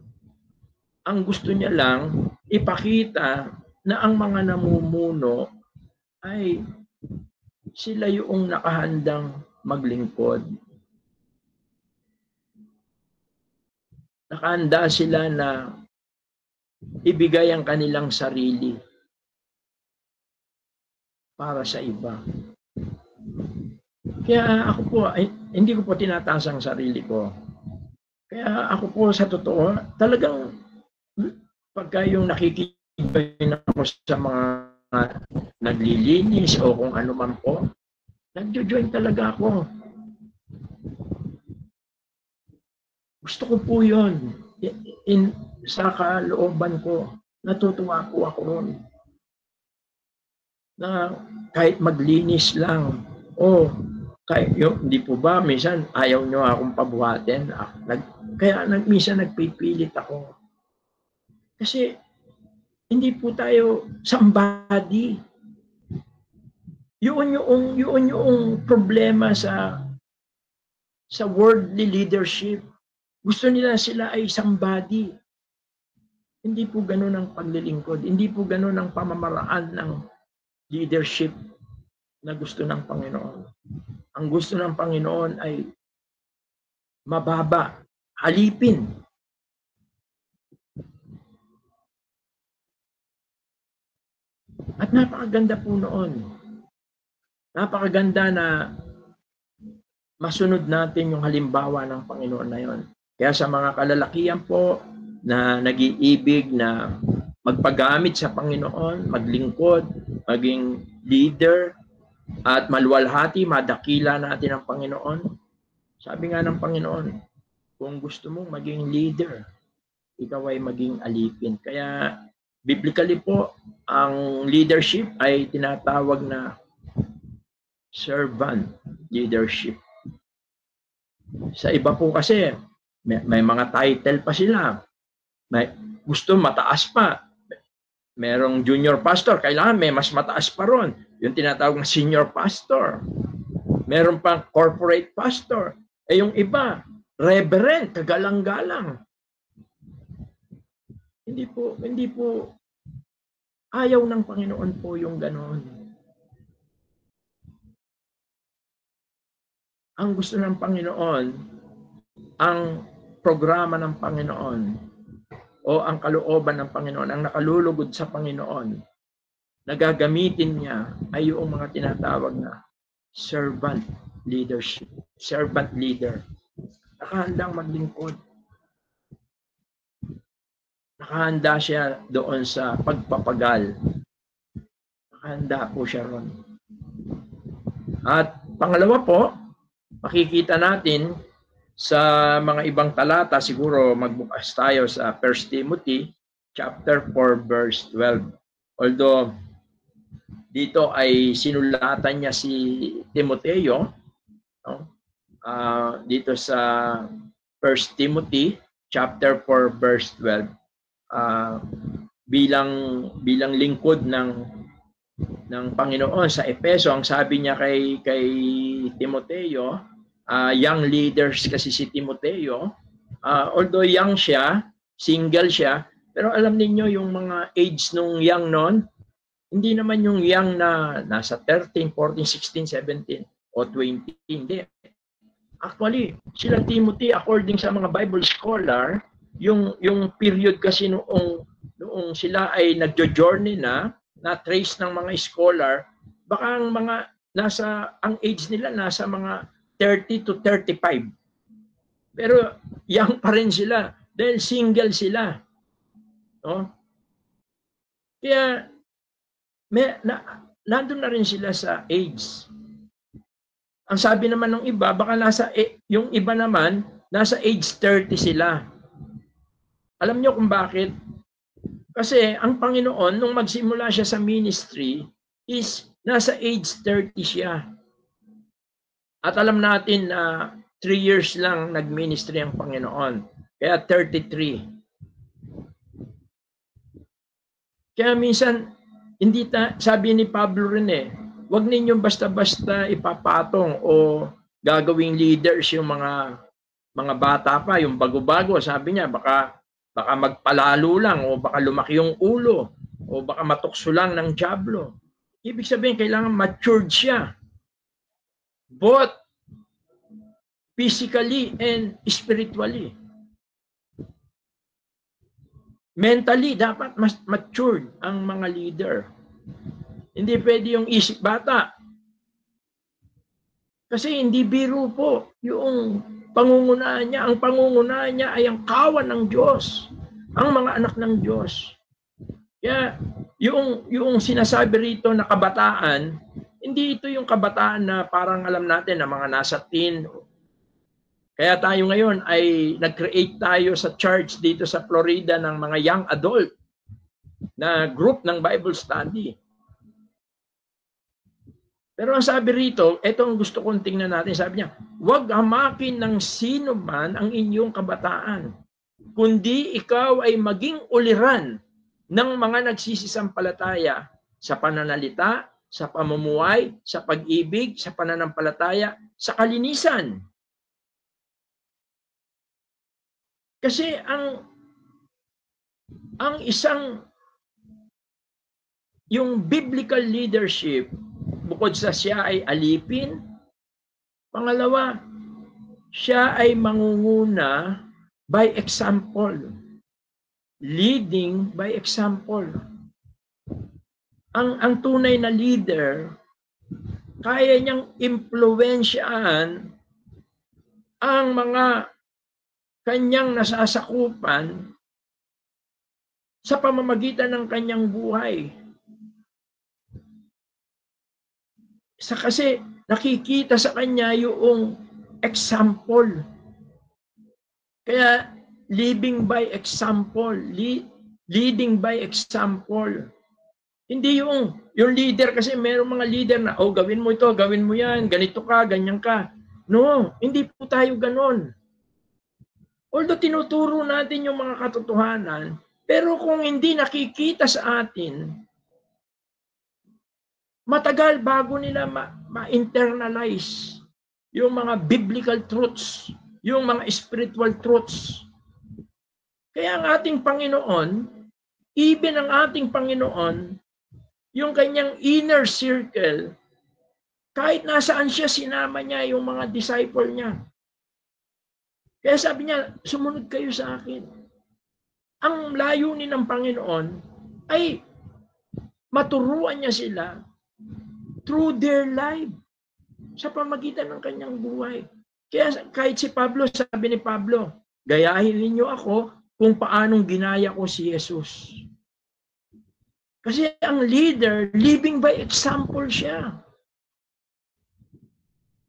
Ang gusto niya lang, ipakita na ang mga namumuno ay sila yung nakahandang maglingkod. Nakahanda sila na ibigay ang kanilang sarili para sa iba. Kaya ako po, hindi ko po tinataas ang sarili ko. Kaya ako po sa totoo, talagang pagka yung nakikita ako sa mga naglilinis o kung ano man po, Nagjo-join talaga ako. Gusto ko po yun. Sa kalooban ko, natutuwa po ako ron. Na kahit maglinis lang, kahit hindi po ba, minsan ayaw nyo akong pabuhatin. Kaya minsan nagpipilit ako. Kasi hindi po tayo somebody. Yun yung problema sa worldly leadership. Gusto nila sila ay somebody. Hindi po ganun ang paglilingkod. Hindi po ganun ang pamamaraan ng leadership na gusto ng Panginoon. Ang gusto ng Panginoon ay mababa, alipin. At napakaganda po noon. Napakaganda na masunod natin yung halimbawa ng Panginoon na yon. Kaya sa mga kalalakihan po na nag-iibig na magpagamit sa Panginoon, maglingkod, maging leader, at maluwalhati, madakila natin ang Panginoon. Sabi nga ng Panginoon, kung gusto mong maging leader, ikaw ay maging alipin. Kaya biblically po, ang leadership ay tinatawag na servant leadership. Sa iba po kasi, may mga title pa sila. May gusto mataas pa. Merong junior pastor, kailangan may mas mataas pa ron. Yung tinatawag na senior pastor. Meron pang corporate pastor. Yung iba, reverend, kagalang-galang. Hindi po ayaw ng Panginoon po yung ganon. Ang gusto ng Panginoon, ang programa ng Panginoon, o ang kalooban ng Panginoon, ang nakalulugod sa Panginoon, na gagamitin niya ay yung mga tinatawag na servant leadership, servant leader. Nakahandang maglingkod. Nakahanda siya doon sa pagpapagal. Nakahanda po siya ron. At pangalawa po, makikita natin sa mga ibang talata, siguro magbukas tayo sa 1 Timothy chapter 4 verse 12. Although dito ay sinulatan niya si Timoteo, no? Dito sa 1 Timothy chapter 4 verse 12, bilang lingkod ng Panginoon sa Efeso, ang sabi niya kay Timoteo, young leaders kasi si Timoteo, although young siya, single siya, pero alam niyo yung mga age nung young noon, hindi naman yung young na nasa 13, 14, 16, 17 o 20, hindi. Actually, sila Timothy, according sa mga Bible scholar, yung period kasi noong sila ay nagjo-journey na trace ng mga scholar, baka ang age nila nasa mga 30 to 35. Pero young pa rin sila dahil single sila. No? Kaya nandun na rin sila sa age. Ang sabi naman ng iba, baka yung iba naman, nasa age 30 sila. Alam niyo kung bakit? Kasi ang Panginoon, nung magsimula siya sa ministry, is nasa age 30 siya. At alam natin na 3 years lang nag-ministry ang Panginoon. Kaya 33. Kaya minsan, sabi ni Pablo rin huwag ninyong basta-basta ipapatong o gagawing leaders yung mga bata pa, yung bago-bago. Sabi niya, baka magpalalo lang o baka lumaki yung ulo o baka matukso lang ng dyablo. Ibig sabihin, kailangan matured siya. Both physically and spiritually. Mentally, dapat mas matured ang mga leader. Hindi pwede yung isip bata. Kasi hindi biro po yung pangungunahan niya. Ang pangungunahan niya ay ang kawan ng Diyos. Ang mga anak ng Diyos. Kaya yung sinasabi rito na kabataan, Hindi ito yung kabataan na parang alam natin na mga nasa teen. Kaya tayo ngayon ay nag-create tayo sa church dito sa Florida ng mga young adult na group ng Bible study. Pero ang sabi rito, ito ang gusto kong tingnan natin. Sabi niya, huwag hamakin ng sino man ang inyong kabataan, kundi ikaw ay maging uliran ng mga nagsisisampalataya sa pananalita, sa pamumuhay, sa pag-ibig, sa pananampalataya, sa kalinisan. Kasi ang isang yung biblical leadership, bukod sa siya ay alipin, pangalawa, siya ay mangunguna by example. Leading by example. Ang tunay na leader, kaya niyang impluwensyaan ang mga kanyang nasasakupan sa pamamagitan ng kanyang buhay. Kasi nakikita sa kanya yung example. Kaya living by example, leading by example. Hindi yung leader, kasi mayroong mga leader na, oh, gawin mo ito, gawin mo yan, ganito ka, ganyan ka. No, hindi po tayo ganon. Although tinuturo natin yung mga katotohanan, pero kung hindi nakikita sa atin, matagal bago nila ma-internalize yung mga biblical truths, yung mga spiritual truths. Kaya ang ating Panginoon, even ang ating Panginoon, yung kanyang inner circle, kahit nasaan siya, sinama niya yung mga disciple niya. Kaya sabi niya, sumunod kayo sa akin. Ang layunin ng Panginoon ay maturuan niya sila through their life, sa pamagitan ng kanyang buhay. Kaya kahit si Pablo, sabi ni Pablo, gayahin ninyo ako kung paanong ginaya ko si Jesus. Kasi ang leader, living by example siya.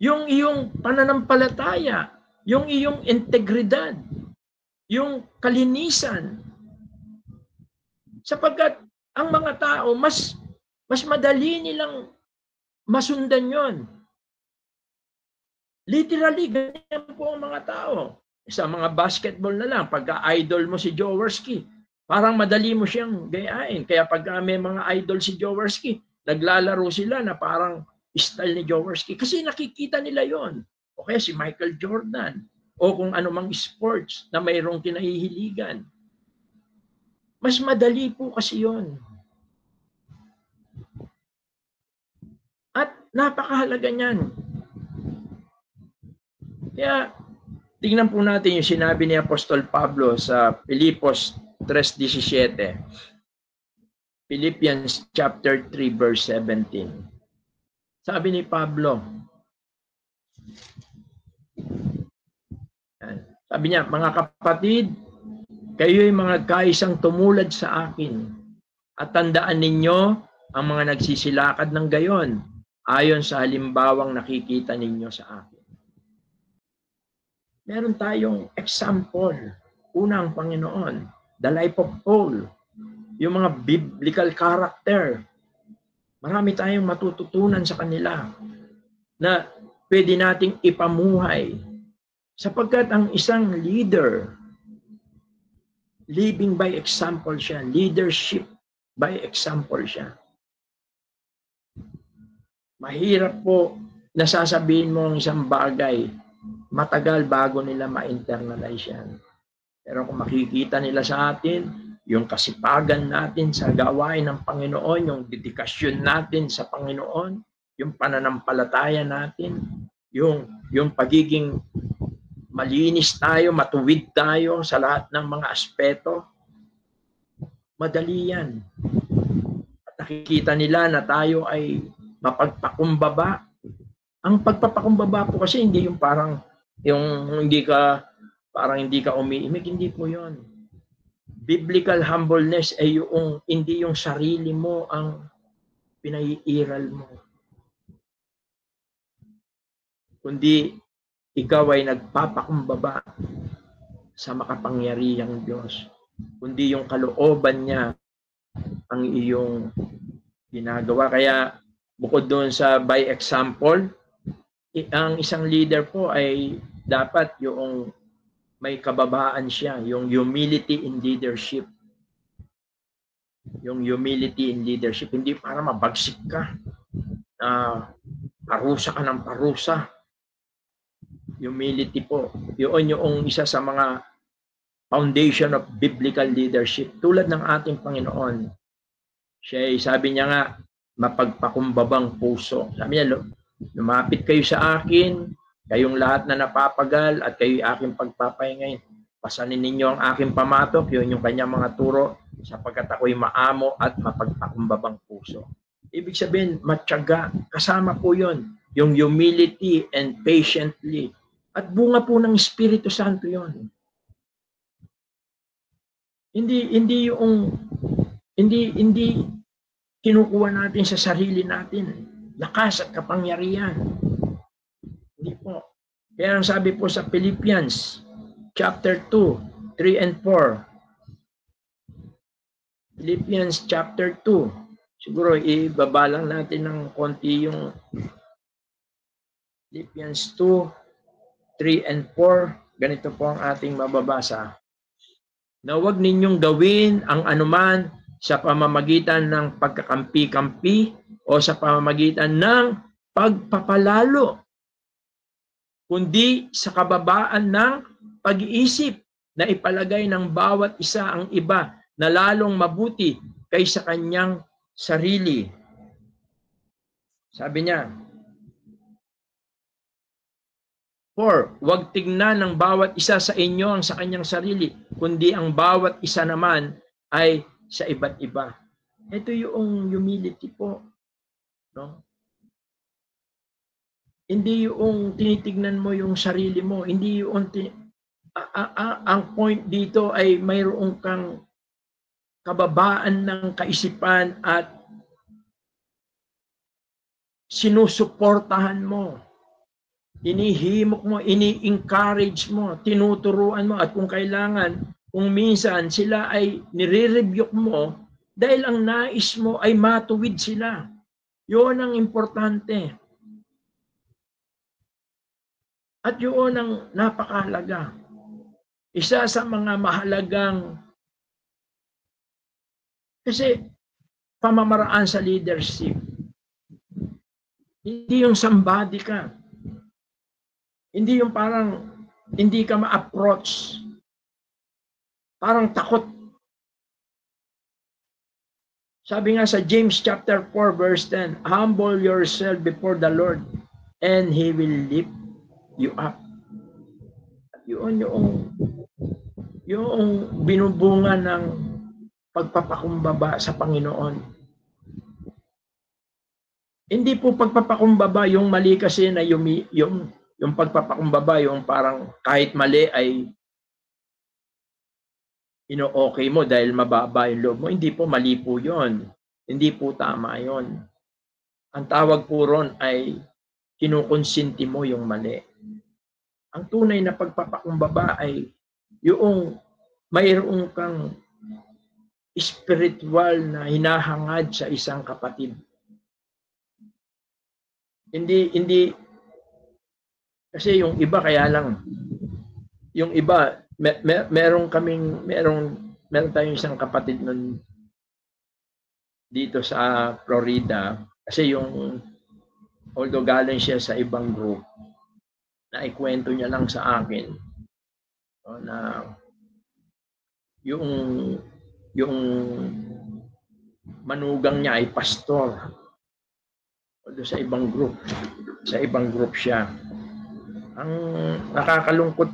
Yung iyong pananampalataya, yung iyong integridad, yung kalinisan. Sapagkat ang mga tao, mas madali nilang masundan yon. Literally, ganyan po ang mga tao. Sa mga basketball na lang, pagka-idol mo si Jaworski, parang madali mo siyang gayahin. Kaya pagka may mga idol si Jaworski, naglalaro sila na parang style ni Jaworski. Kasi nakikita nila yon. O kaya si Michael Jordan, o kung anumang sports na mayroong kinahihiligan. Mas madali po kasi yon. At napakahalaga niyan. Kaya tingnan po natin yung sinabi ni Apostol Pablo sa Filipos 3:17. Philippians chapter 3 verse 17. Sabi ni Pablo, sabi niya, mga kapatid, kayo'y mga kaisang tumulad sa akin, at tandaan ninyo ang mga nagsisilakad ng gayon ayon sa halimbawang nakikita ninyo sa akin. Meron tayong example. Una ang Panginoon, the life of Paul, yung mga biblical character. Marami tayong matututunan sa kanila na pwede nating ipamuhay. Sapagkat ang isang leader, living by example siya, leadership by example siya. Mahirap po nasasabihin mo ang isang bagay, matagal bago nila ma-internalize yan. Pero kung makikita nila sa atin, yung kasipagan natin sa gawain ng Panginoon, yung dedikasyon natin sa Panginoon, yung pananampalataya natin, yung pagiging malinis tayo, matuwid tayo sa lahat ng mga aspeto, madali yan. At nakikita nila na tayo ay mapagpakumbaba. Ang pagpapakumbaba po kasi hindi yung parang hindi ka umiimik, hindi po yon. Biblical humbleness ay hindi yung sarili mo ang pinaiiral mo. kundi ikaw ay nagpapakumbaba sa makapangyarihang Diyos, kundi yung kalooban niya ang iyong ginagawa. Kaya bukod doon sa by example, ang isang leader po ay dapat yung may kababaan siya, yung humility in leadership. Yung humility in leadership, hindi para mabagsik ka, parusa ka ng parusa. Humility po, yun yung isa sa mga foundation of biblical leadership. Tulad ng ating Panginoon, sabi niya nga, mapagpakumbabang puso. Sabi niya, lumapit kayo sa akin, kayong lahat na napapagal at kayo'y aking pagpapahingayin. Pasanin ninyo ang aking pamatok, yun yung kanyang mga turo, sapagkat ako'y maamo at mapagpakumbabang puso. Ibig sabihin, matyaga, kasama po yun, yung humility and patiently. At bunga po ng Espiritu Santo yun. Hindi kinukuha natin sa sarili natin lakas at kapangyarihan. Hindi po. Kaya ang sabi po sa Philippians chapter 2, 3 and 4. Philippians chapter 2. Siguro ibaba lang natin ng konti yung Philippians 2, 3 and 4. Ganito po ang ating mababasa. Na huwag ninyong gawin ang anuman sa pamamagitan ng pagkakampi-kampi o sa pamamagitan ng pagpapalalo, kundi sa kababaan ng pag-iisip na ipalagay ng bawat isa ang iba na lalong mabuti kaysa kanyang sarili. Sabi niya, 4, huwag tignan ng bawat isa sa inyo ang sa kanyang sarili, kundi ang bawat isa naman ay sa iba't iba. Ito yung humility po. No? Hindi yung tinitignan mo yung sarili mo. Hindi yung ang point dito ay mayroong kang kababaan ng kaisipan at sinusuportahan mo. Inihimok mo, ini-encourage mo, tinuturuan mo, at kung kailangan, kung minsan sila ay nire-rebuke mo dahil ang nais mo ay matuwid sila. Yun ang importante. At yun ang napakahalaga. Isa sa mga mahalagang kasi pamamaraan sa leadership. Hindi yung somebody ka. Hindi yung parang hindi ka ma-approach. Parang takot. Sabi nga sa James chapter 4 verse 10, humble yourself before the Lord and He will lift you up. Yun yung binubunga ng pagpapakumbaba sa Panginoon. Hindi po pagpapakumbaba yung mali kasi na yung pagpapakumbaba, yung parang kahit mali ay ino-okay mo dahil mababa yung loob mo. Hindi po, mali po yun. Hindi po tama yun. Ang tawag po ron ay kinukonsinti mo yung mali. Ang tunay na pagpapakumbaba ay yung mayroong kang spiritual na hinahangad sa isang kapatid. Hindi kasi yung iba kaya lang yung iba meron tayong isang kapatid nun dito sa Florida kasi yung although galing siya sa ibang group na ikwento niya lang sa akin na yung manugang niya ay pastor although sa ibang group siya. Ang nakakalungkot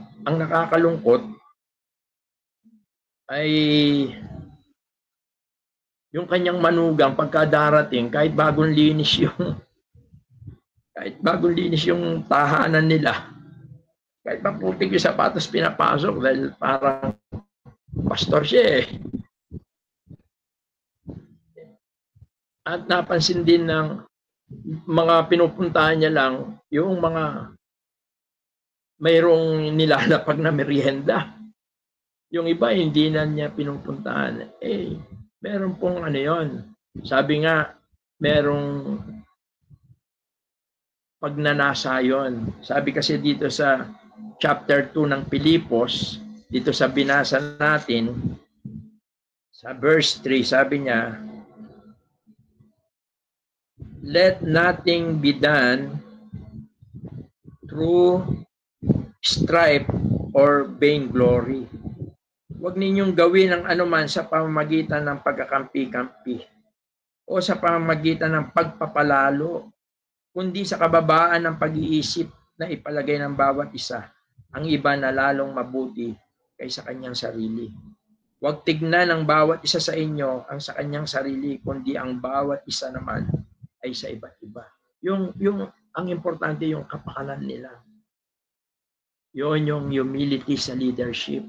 ay yung kanyang manugang pagkadarating kahit bagong linis yung tahanan nila, kahit maputik yung sapatos pinapasok dahil parang pastor siya eh. At napansin din ng mga pinupuntahan niya lang yung mga mayroong nilalapag na merienda. Yung iba, hindi na niya pinupuntahan. Meron pong ano yun. Sabi nga, merong pagnanasa yun. Sabi kasi dito sa chapter 2 ng Pilipos, dito sa binasa natin, sa verse 3, sabi niya, let nothing be done through strife or vainglory. Huwag ninyong gawin ang anuman sa pamamagitan ng pagkakampi-kampi o sa pamamagitan ng pagpapalalo, kundi sa kababaan ng pag-iisip na ipalagay ng bawat isa ang iba na lalong mabuti kaysa kanyang sarili. Huwag tignan ng bawat isa sa inyo ang sa kanyang sarili, kundi ang bawat isa naman ay sa iba't iba. Ang importante yung kapakanan nila. Yun yung humility sa leadership.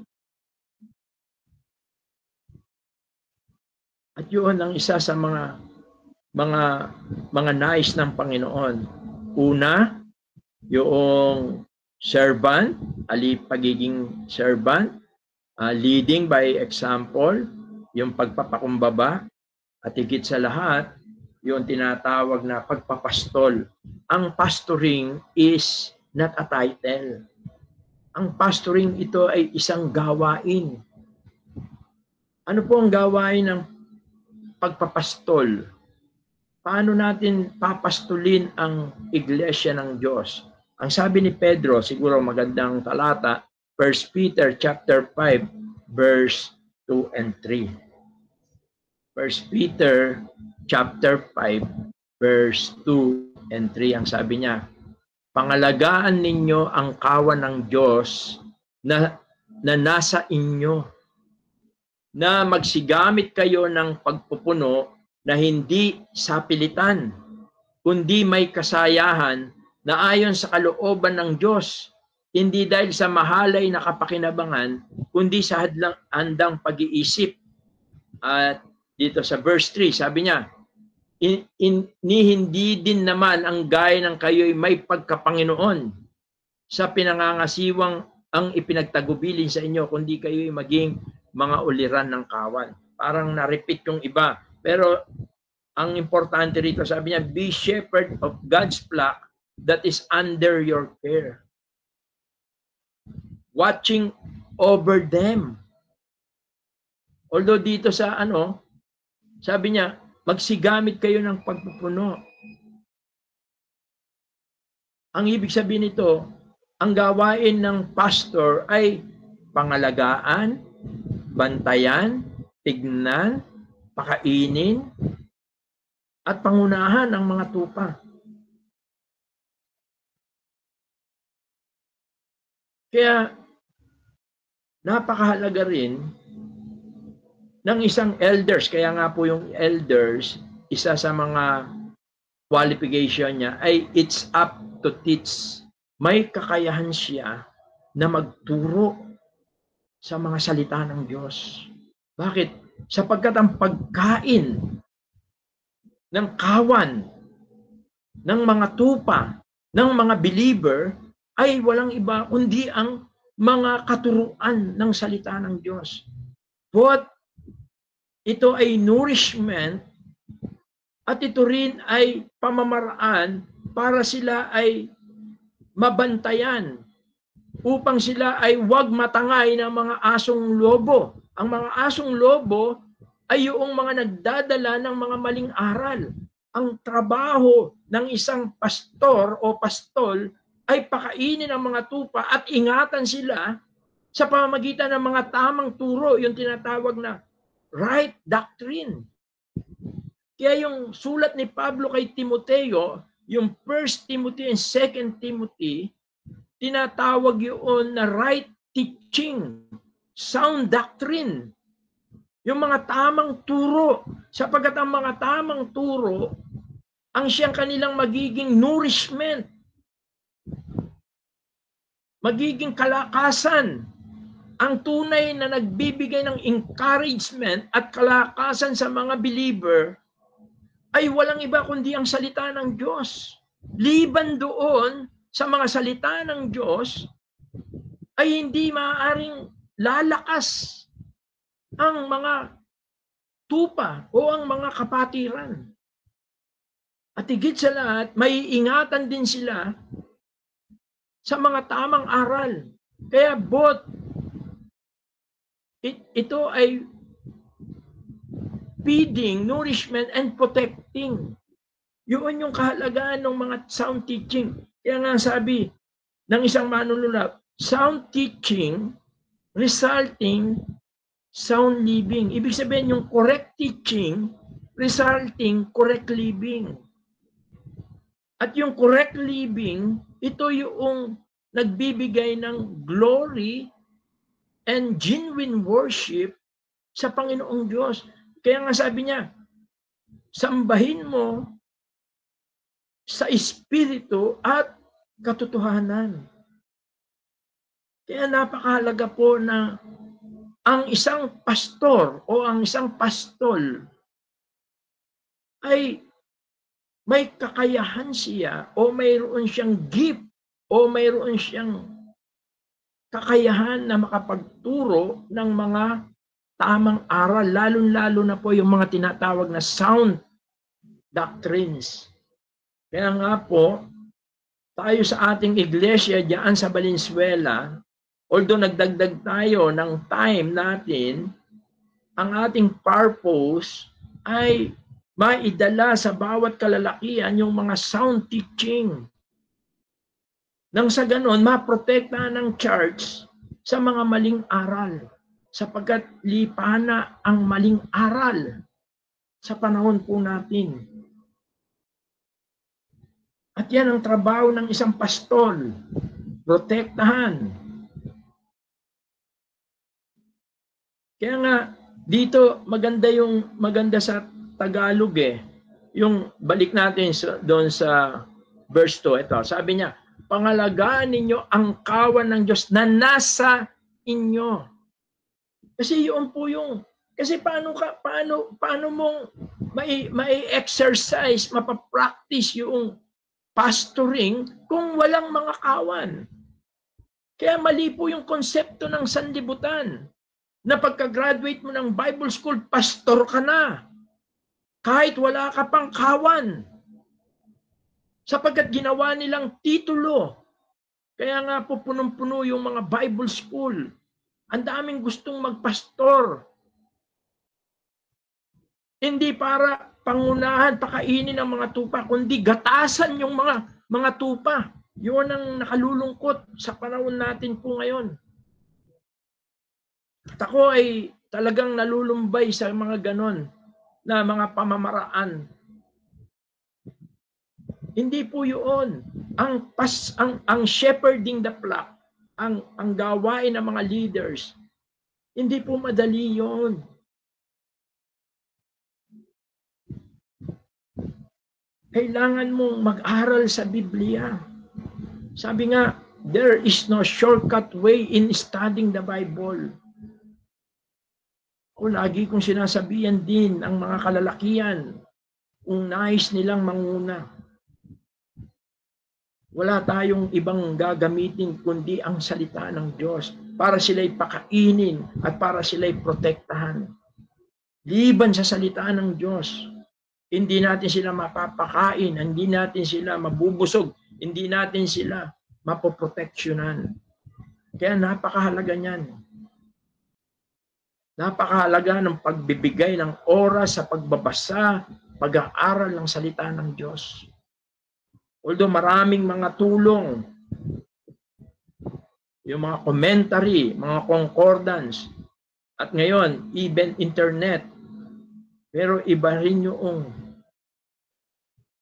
At yun ang isa sa mga nais ng Panginoon. Una, yung servant, pagiging servant, leading by example, yung pagpapakumbaba, at higit sa lahat, yung tinatawag na pagpapastol. Ang pastoring is not a title. Ang pastoring ito ay isang gawain. Ano po ang gawain ng pagpapastol? Paano natin papastulin ang iglesia ng Diyos? Ang sabi ni Pedro, siguro magandang talata, 1 Peter chapter 5, verse 2 and 3. 1 Peter chapter 5, verse 2 and 3, ang sabi niya, pangalagaan ninyo ang kawan ng Diyos na nasa inyo, na magsigamit kayo ng pagpupuno na hindi sa pilitan, kundi may kasayahan na ayon sa kalooban ng Diyos, hindi dahil sa mahalay na kapakinabangan, kundi sa handang pag-iisip. At dito sa verse 3, sabi niya, hindi din naman ang gaya ng kayo'y may pagkapanginoon sa pinangangasiwang ang ipinagtagubilin sa inyo, kundi kayo'y maging mga uliran ng kawan. Parang na-repeat yung iba. Pero ang importante rito, sabi niya, be shepherd of God's flock that is under your care, watching over them. Although dito sa sabi niya, magsigamit kayo ng pagpupuno. Ang ibig sabihin nito, ang gawain ng pastor ay pangalagaan, bantayan, tignan, pakainin, at pangunahan ang mga tupa. Kaya napakahalaga rin ng isang elders. Kaya nga po yung elders, isa sa mga qualification niya ay it's up to teach. May kakayahan siya na magturo sa mga salita ng Diyos. Bakit? Sapagkat ang pagkain ng kawan, ng mga tupa, ng mga believer, ay walang iba kundi ang mga katuruan ng salita ng Diyos. But ito ay nourishment at ito rin ay pamamaraan para sila ay mabantayan, upang sila ay huwag matangay ng mga asong lobo. Ang mga asong lobo ay yung mga nagdadala ng mga maling aral. Ang trabaho ng isang pastor o pastol ay pakainin ang mga tupa at ingatan sila sa pamamagitan ng mga tamang turo, yung tinatawag na right doctrine. Kaya yung sulat ni Pablo kay Timoteo, yung 1 Timothy and 2 Timothy, tinatawag yun na right teaching, sound doctrine. Yung mga tamang turo, sapagkat ang mga tamang turo, ang siyang kanilang magiging nourishment, magiging kalakasan. Ang tunay na nagbibigay ng encouragement at kalakasan sa mga believer ay walang iba kundi ang salita ng Diyos. Liban doon sa mga salita ng Diyos, ay hindi maaaring lalakas ang mga tupa o ang mga kapatiran. At higit sa lahat, may ingatan din sila sa mga tamang aral. Kaya both ito ay feeding, nourishment, and protecting. Yun yung kahalagaan ng mga sound teaching. Kaya nga sabi ng isang manunulap, sound teaching resulting sound living. Ibig sabihin yung correct teaching resulting correct living. At yung correct living, ito yung nagbibigay ng glory and genuine worship sa Panginoong Diyos. Kaya nga sabi niya, sambahin mo sa Espiritu at katotohanan. Kaya napakahalaga po na ang isang pastor o ang isang pastol ay may kakayahan siya o mayroon siyang gift o mayroon siyang kakayahan na makapagturo ng mga tamang aral, lalo-lalo na po yung mga tinatawag na sound doctrines. Kaya nga po, tayo sa ating iglesia diyan sa Valenzuela, although nagdagdag tayo ng time natin, ang ating purpose ay maidala sa bawat kalalakihan yung mga sound teaching. Nang sa ganon, maprotektahan ng church sa mga maling aral. Sapagkat lipa na ang maling aral sa panahon po natin. At yan ang trabaho ng isang pastol. Protektahan. Kaya nga, dito maganda sa Tagalog yung balik natin doon sa verse 2. Ito, sabi niya, pangalagaan ninyo ang kawan ng Diyos na nasa inyo. Kasi yun po yung, kasi paano mong mai-exercise, mapapractice yung pastoring kung walang mga kawan. Kaya mali po yung konsepto ng sanlibutan na pagka-graduate mo ng Bible School, pastor ka na. Kahit wala ka pang kawan. Sapagkat ginawa nilang titulo. Kaya nga po punong-puno yung mga Bible School. Ang daming gustong magpastor. Hindi para pangunahan, pakainin ang mga tupa, kundi gatasan yung mga tupa. Yun ang nakalulungkot sa panahon natin po ngayon. At ako ay talagang nalulumbay sa mga ganon na mga pamamaraan. Hindi po yun. Ang shepherding the flock, ang gawain ng mga leaders, hindi po madali yun. Kailangan mong mag-aral sa Biblia. Sabi nga, there is no shortcut way in studying the Bible. O lagi kong sinasabihan din ang mga kalalakihan kung nais nilang manguna. Wala tayong ibang gagamitin kundi ang salita ng Diyos para sila'y pakainin at para sila'y protektahan. Liban sa salita ng Diyos, hindi natin sila mapapakain, hindi natin sila mabubusog, hindi natin sila mapoproteksyonan. Kaya napakahalaga niyan. Napakahalaga ng pagbibigay ng oras sa pagbabasa, pag-aaral ng salita ng Diyos. Although maraming mga tulong, yung mga commentary, mga concordance, at ngayon, even internet, pero iba rin yung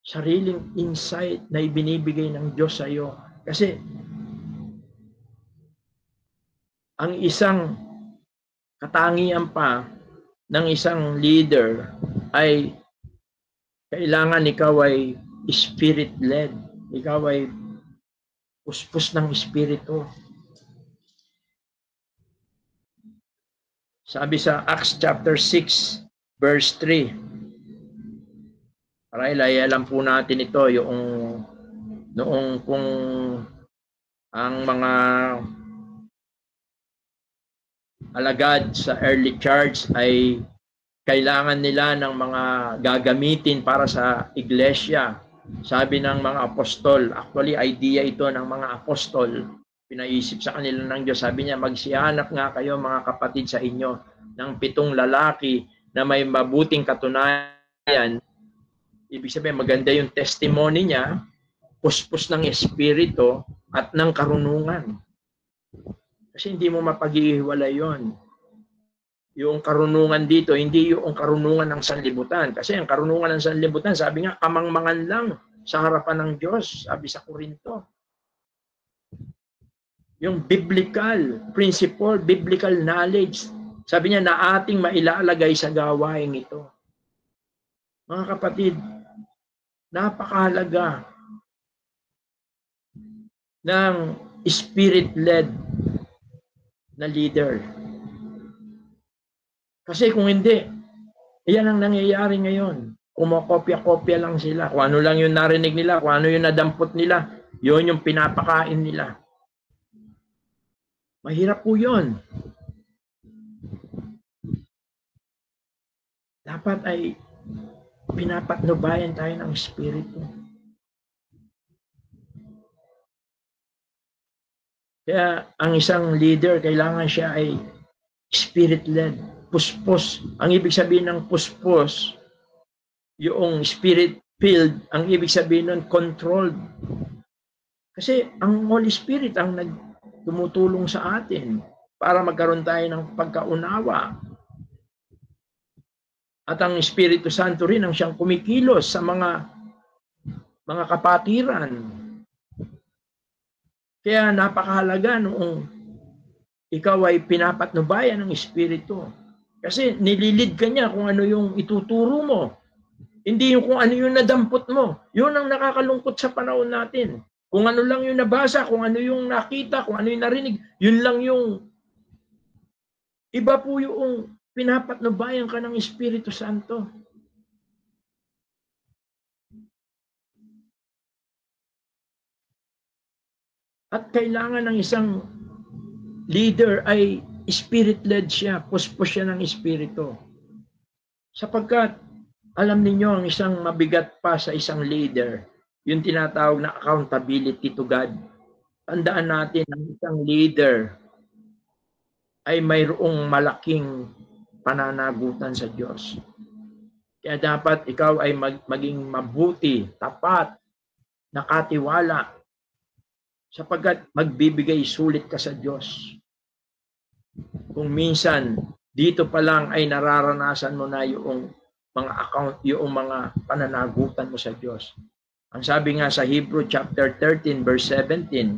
sariling insight na ibinibigay ng Diyos sa iyo. Kasi ang isang katangian pa ng isang leader ay kailangan ikaw ay spirit-led. Ikaw ay puspos ng Espiritu. Sabi sa Acts chapter 6, verse 3. Para alam po natin ito, yung noong kung ang mga alagad sa early church ay kailangan nila ng mga gagamitin para sa iglesia. Sabi ng mga apostol, actually idea ito ng mga apostol, pinaisip sa kanila ng Diyos. Sabi niya, magsihanap nga kayo mga kapatid sa inyo ng 7 lalaki na may mabuting katunayan. Ibig sabihin, maganda yung testimony niya, puspos ng espiritu at ng karunungan. Kasi hindi mo mapag-ihiwalay yun. Yung karunungan dito, hindi yung karunungan ng sanlibutan. Kasi ang karunungan ng sanlibutan, sabi nga, kamangmangan lang sa harapan ng Diyos, sabi sa Korinto. Yung biblical principle, biblical knowledge, sabi niya na ating mailalagay sa gawain ito. Mga kapatid, napakahalaga ng spirit-led na leader. Kasi kung hindi, yan ang nangyayari ngayon. Kumakopya-kopya lang sila. Kung ano lang yung narinig nila, kung ano yung nadampot nila, yun yung pinapakain nila. Mahirap po yun. Dapat ay pinapatnubayan tayo ng Espiritu. Kaya ang isang leader, kailangan siya ay spirit-led. Puspos. Ang ibig sabihin ng puspos, yung spirit-filled, ang ibig sabihin nun, controlled. Kasi ang Holy Spirit ang tumutulong sa atin para magkaroon tayo ng pagkaunawa. At ang Espiritu Santo rin ang siyang kumikilos sa mga kapatiran. Kaya napakahalaga noong ikaw ay pinapatnubayan ng Espiritu. Kasi nililid ka niya kung ano yung ituturo mo. Hindi yung kung ano yung nadampot mo. Yun ang nakakalungkot sa panahon natin. Kung ano lang yung nabasa, kung ano yung nakita, kung ano yung narinig, yun lang yung iba po yung pinapatnubayan ka ng Espiritu Santo. At kailangan ng isang leader ay spirit-led siya, puspos siya ng Espiritu. Sapagkat, alam ninyo, ang isang mabigat pa sa isang leader, yung tinatawag na accountability to God. Tandaan natin, ang isang leader ay mayroong malaking pananagutan sa Diyos. Kaya dapat ikaw ay maging mabuti, tapat, nakatiwala, sapagkat magbibigay sulit ka sa Diyos. Kung minsan, dito pa lang ay nararanasan mo na yung mga pananagutan mo sa Diyos. Ang sabi nga sa Hebrew chapter 13 verse 17,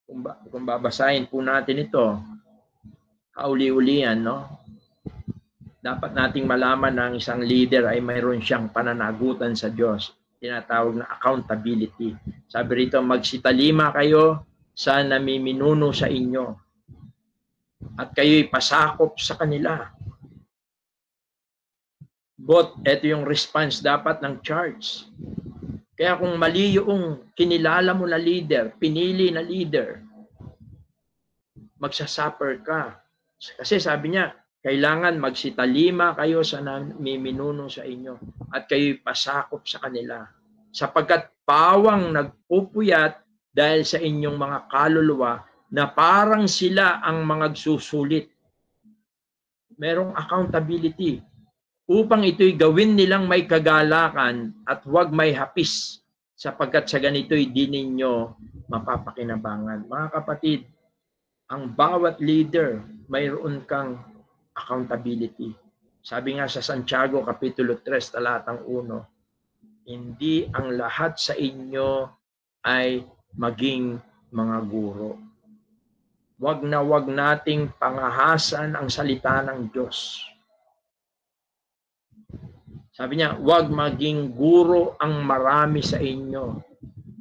kung babasahin po natin ito, kauli-ulian, no? Dapat nating malaman na ang isang leader ay mayroon siyang pananagutan sa Diyos. Tinatawag na accountability. Sabi rito, magsitalima kayo sa namiminuno sa inyo at kayo'y pasakop sa kanila. Ito yung response dapat ng church. Kaya kung mali yung kinilala mo na leader, pinili na leader, magsasuffer ka. Kasi sabi niya, kailangan magsitalima kayo sa namiminuno sa inyo at kayo'y pasakop sa kanila. Sapagkat pawang nagpupuyat dahil sa inyong mga kaluluwa na parang sila ang mga susulit. Merong accountability upang ito'y gawin nilang may kagalakan at huwag may hapis sapagkat sa ganito'y di ninyo mapapakinabangan. Mga kapatid, ang bawat leader mayroon kang accountability. Sabi nga sa Santiago Kapitulo 3, talatang 1, hindi ang lahat sa inyo ay maging mga guro. Wag na wag nating pangahasan ang salita ng Diyos. Sabi niya, wag maging guro ang marami sa inyo.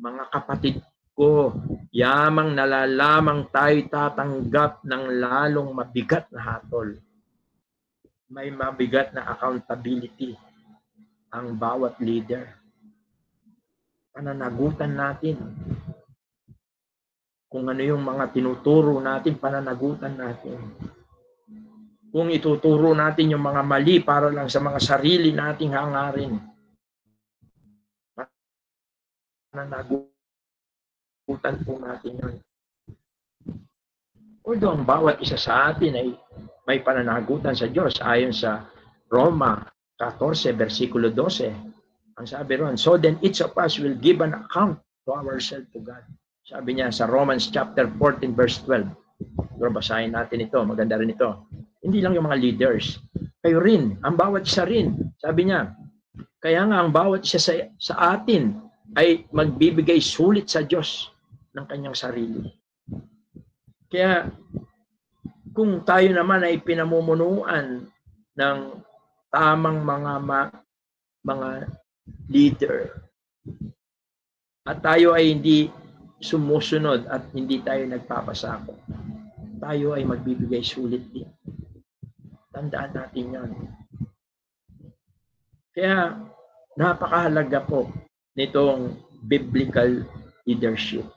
Mga kapatid ko, yamang nalalamang tayo tatanggap ng lalong mabigat na hatol. May mabigat na accountability ang bawat leader. Pananagutan natin. Kung ano yung mga tinuturo natin, pananagutan natin. kung ituturo natin yung mga mali para lang sa mga sarili nating hangarin, pananagutan po natin yun. Although ang bawat isa sa atin ay may pananagutan sa Diyos ayon sa Roma 14, versikulo 12. Ang sabi ron, so then each of us will give an account to ourselves to God. Sabi niya sa Romans chapter 14, verse 12. Pero basahin natin ito, maganda rin ito. Hindi lang yung mga leaders, kayo rin, ang bawat isa rin. Sabi niya, kaya nga ang bawat isa sa atin ay magbibigay sulit sa Diyos ng kanyang sarili. Kaya kung tayo naman ay pinamumunuan ng tamang mga leader at tayo ay hindi sumusunod at hindi tayo nagpapasakop, tayo ay magbibigay sulit din. Tandaan natin yan. Kaya napakahalaga po nitong biblical leadership.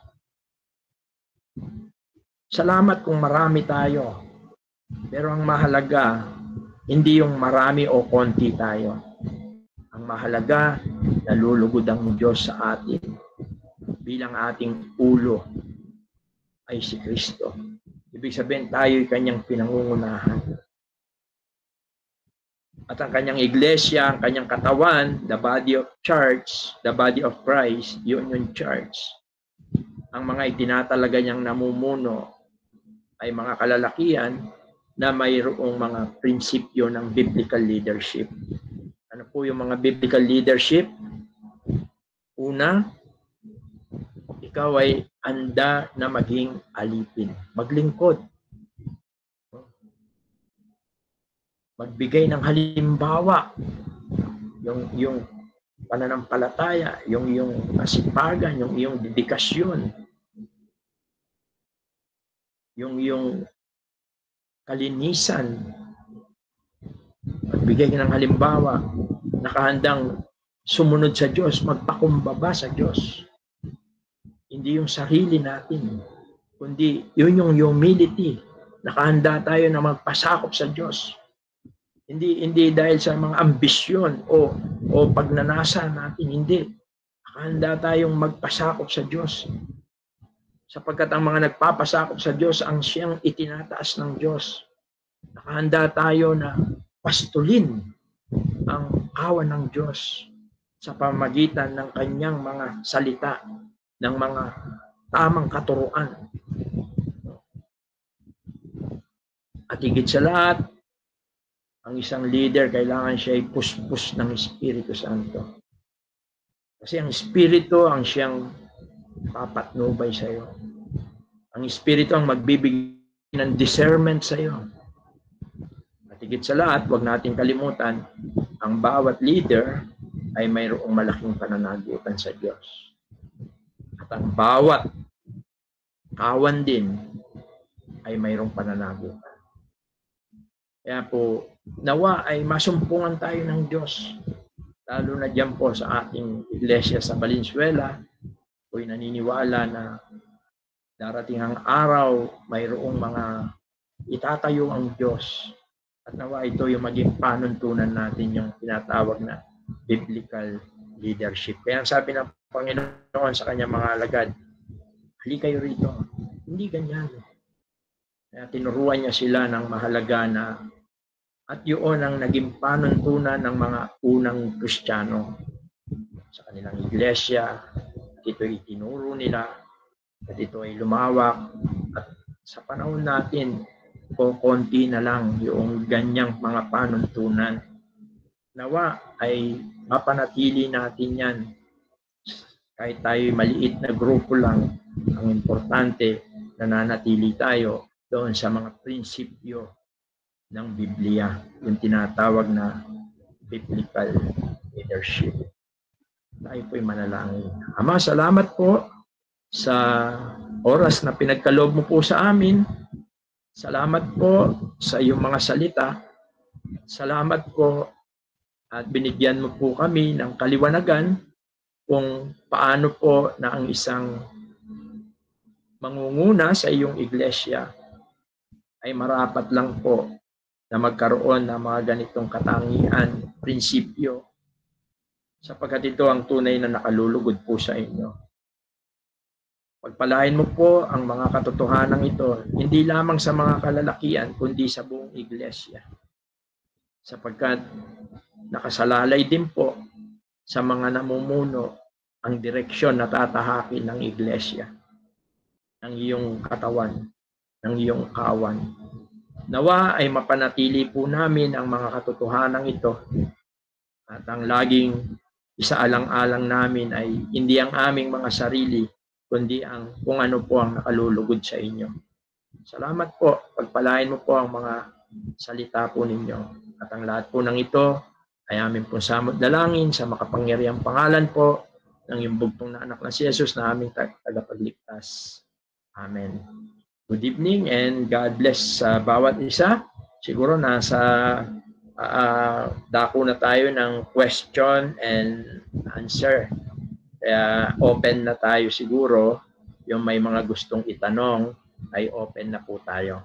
Salamat kung marami tayo. Pero ang mahalaga, hindi yung marami o konti tayo. Ang mahalaga, nalulugod ang Diyos sa atin. Bilang ating ulo ay si Kristo. Ibig sabihin, tayo ay kanyang pinangungunahan. At ang kanyang iglesia, ang kanyang katawan, the body of church, the body of Christ, yun yung church. Ang mga itinatalaga niyang namumuno ay mga kalalakihan na mayroong mga prinsipyo ng biblical leadership. Ano po yung mga biblical leadership? Una, ikaw ay handa na maging alipin, maglingkod. Magbigay ng halimbawa, yung pananampalataya, yung kasipagan, yung iyong dedikasyon, yung kalinisan, magbigay ng halimbawa, nakahandang sumunod sa Diyos, magpakumbaba sa Diyos. Hindi yung sarili natin, kundi yun yung humility. Nakahanda tayo na magpasakop sa Diyos. Hindi dahil sa mga ambisyon o pagnanasa natin, hindi. Nakahanda tayong magpasakop sa Diyos. Sapagkat ang mga nagpapasakop sa Diyos ang siyang itinataas ng Diyos. Nakahanda tayo na pastulin ang awan ng Diyos sa pamamagitan ng kanyang mga salita, ng mga tamang katuruan. At higit sa lahat, ang isang leader, kailangan siya ay puspos ng Espiritu Santo. Kasi ang Espiritu ang siyang papatnubay sa iyo. Ang Espiritu ang magbibigay ng discernment sa iyo. At higit sa lahat, huwag natin kalimutan, ang bawat leader ay mayroong malaking pananagutan sa Diyos. At ang bawat kawan din ay mayroong pananagutan. Kaya po, nawa ay masumpungan tayo ng Diyos. Lalo na dyan po sa ating iglesia sa Valenzuela, ako'y naniniwala na darating ang araw, mayroong mga itatayo ang Diyos. At nawa ito yung maging panuntunan natin, yung tinatawag na biblical leadership. Kaya sabi ng Panginoon sa kanyang mga alagad, hali kayo rito. Hindi ganyan. Kaya tinuruan niya sila ng mahalaga na at yun ang naging panuntunan ng mga unang Kristiyano sa kanilang iglesia. At ito ay tinuro nila at ito ay lumawak. At sa panahon natin, konti na lang yung ganyang mga panuntunan. Nawa ay mapanatili natin yan. Kahit tayo maliit na grupo lang, ang importante nananatili tayo doon sa mga prinsipyo ng Biblia, yung tinatawag na biblical leadership. Tayo po'y manalangin. Ama, salamat po sa oras na pinagkaloob mo po sa amin. Salamat po sa iyong mga salita. Salamat po at binigyan mo po kami ng kaliwanagan kung paano po na ang isang mangunguna sa iyong iglesia ay marapat lang po na magkaroon ng mga ganitong katangian, prinsipyo, sapagkat ito ang tunay na nakalulugod po sa inyo. Pagpalain mo po ang mga katotohanan ito, hindi lamang sa mga kalalakian, kundi sa buong iglesia. Sapagkat nakasalalay din po sa mga namumuno ang direksyon na tatahakin ng iglesia, ng iyong katawan, ng iyong kawan. Nawa ay mapanatili po namin ang mga katotohanan ito at ang laging isaalang-alang namin ay hindi ang aming mga sarili, kundi ang kung ano po ang nakalulugod sa inyo. Salamat po. Pagpalain mo po ang mga salita po ninyo. At ang lahat po ng ito ay aming pong samot dalangin sa makapangyarihang pangalan po ng iyong bugtong na anak na si Jesus na aming tagapagligtas. Amen. Good evening and God bless sa bawat isa. Siguro nasa dako na tayo ng question and answer. Kaya open na tayo siguro. Yung may mga gustong itanong ay open na po tayo.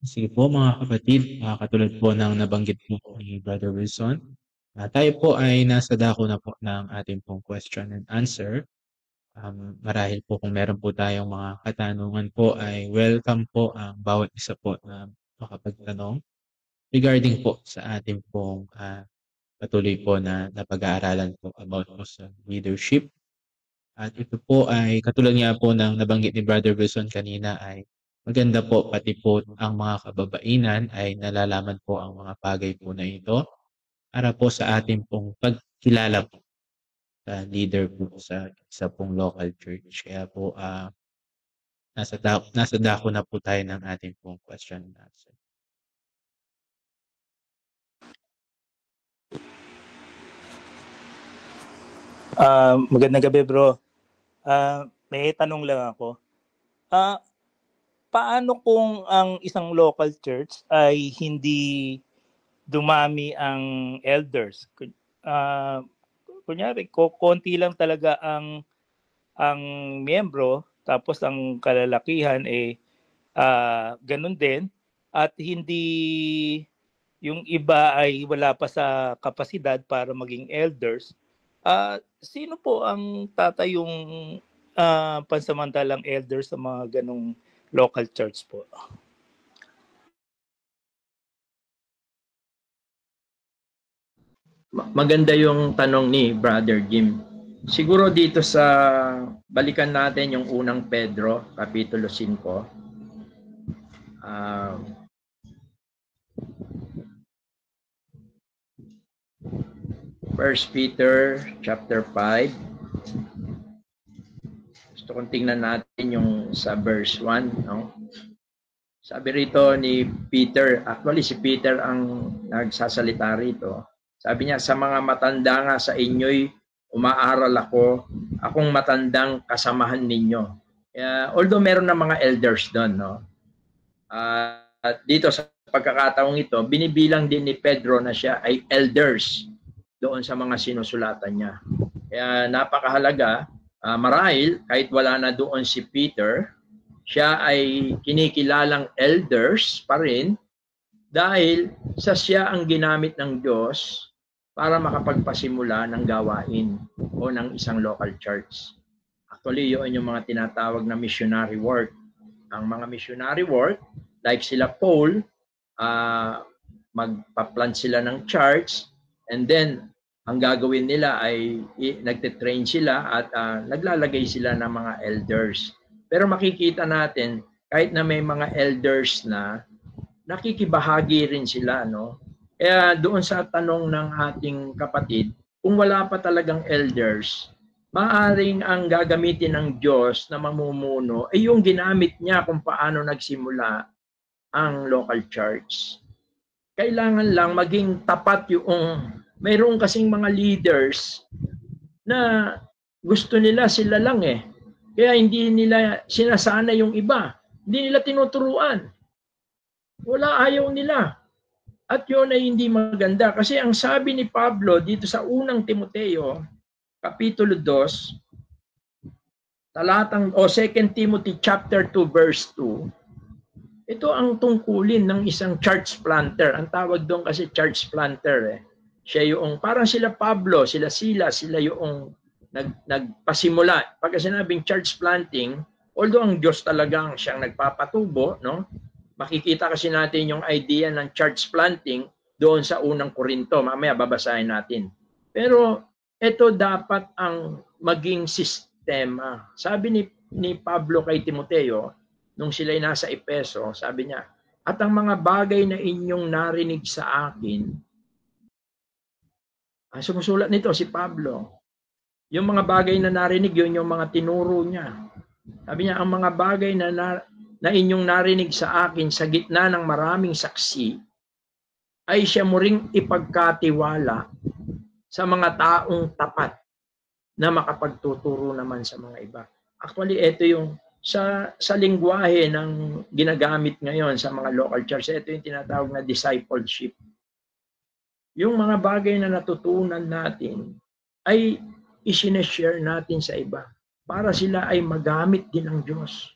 Sige po mga kapatid, katulad po ng nabanggit po ni Brother Wilson, tayo po ay nasa dako na po ng ating pong question and answer. Marahil po kung meron po tayong mga katanungan po ay welcome po ang bawat isa po na makapagtanong regarding po sa ating pong patuloy po na napag-aaralan po about po sa leadership. At ito po ay katulad nga po ng nabanggit ni Brother Wilson kanina ay maganda po pati po ang mga kababainan ay nalalaman po ang mga bagay po na ito para po sa ating pong pagkilala po sa leader po sa isa pong local church. Kaya po nasa dako na po tayo ng ating pong question and answer. Magandang gabi, bro. May tanong lang ako. Paano kung ang isang local church ay hindi dumami ang elders? Kunyari, konti lang talaga ang miyembro, tapos ang kalalakihan ganun din, at hindi yung iba ay wala pa sa kapasidad para maging elders. Sino po ang tatayong pansamantalang elders sa mga ganong local church po? Maganda yung tanong ni Brother Jim. Siguro dito sa balikan natin yung unang Pedro, Kapitulo 5. First Peter chapter 5. Gusto kong tingnan natin yung sa verse 1. No? Sabi rito ni Peter, actually si Peter ang nagsasalita rito. Sabi niya, sa mga matanda nga sa inyo'y umaaral akong matandang kasamahan ninyo. Although meron na mga elders doon, no? At dito sa pagkakataong ito, binibilang din ni Pedro na siya ay elders doon sa mga sinusulatan niya. Kaya napakahalaga, marahil kahit wala na doon si Peter, siya ay kinikilalang elders pa rin dahil siya ang ginamit ng Diyos para makapagpasimula ng gawain o ng isang local church. Actually, yun yung mga tinatawag na missionary work. Ang mga missionary work, like sila Paul, magpa-plant sila ng church, and then ang gagawin nila ay nagte-train sila at naglalagay sila ng mga elders. Pero makikita natin, kahit na may mga elders na, nakikibahagi rin sila, no? Kaya doon sa tanong ng ating kapatid, kung wala pa talagang elders, maaaring ang gagamitin ng Diyos na mamumuno ay yung ginamit niya kung paano nagsimula ang local church. Kailangan lang maging tapat yung, mayroon kasing mga leaders na gusto nila sila lang eh. Kaya hindi nila sinasana yung iba. Hindi nila tinuturuan. Wala, ayaw nila. At yun ay hindi maganda kasi ang sabi ni Pablo dito sa unang Timoteo, Kapitulo 2, talatang, o 2 Timothy chapter 2 verse 2, ito ang tungkulin ng isang church planter. Ang tawag doon kasi church planter. Siya yung, parang sila Pablo, sila Silas, sila yung nagpasimula. Pagka sinabing church planting, although ang Diyos talagang siyang nagpapatubo, no? Makikita kasi natin yung idea ng church planting doon sa unang Korinto. Mamaya babasahin natin. Pero ito dapat ang maging sistema. Sabi ni Pablo kay Timoteo, nung sila'y nasa Epeso, sabi niya, at ang mga bagay na inyong narinig sa akin, sumusulat nito si Pablo, yung mga bagay na narinig, yun yung mga tinuro niya. Sabi niya, ang mga bagay na inyong narinig sa akin sa gitna ng maraming saksi, ay siya mo ring ipagkatiwala sa mga taong tapat na makapagtuturo naman sa mga iba. Actually, ito yung sa lingwahe ng ginagamit ngayon sa mga local church, ito yung tinatawag na discipleship. Yung mga bagay na natutunan natin ay isineshare natin sa iba para sila ay magamit din ng Diyos.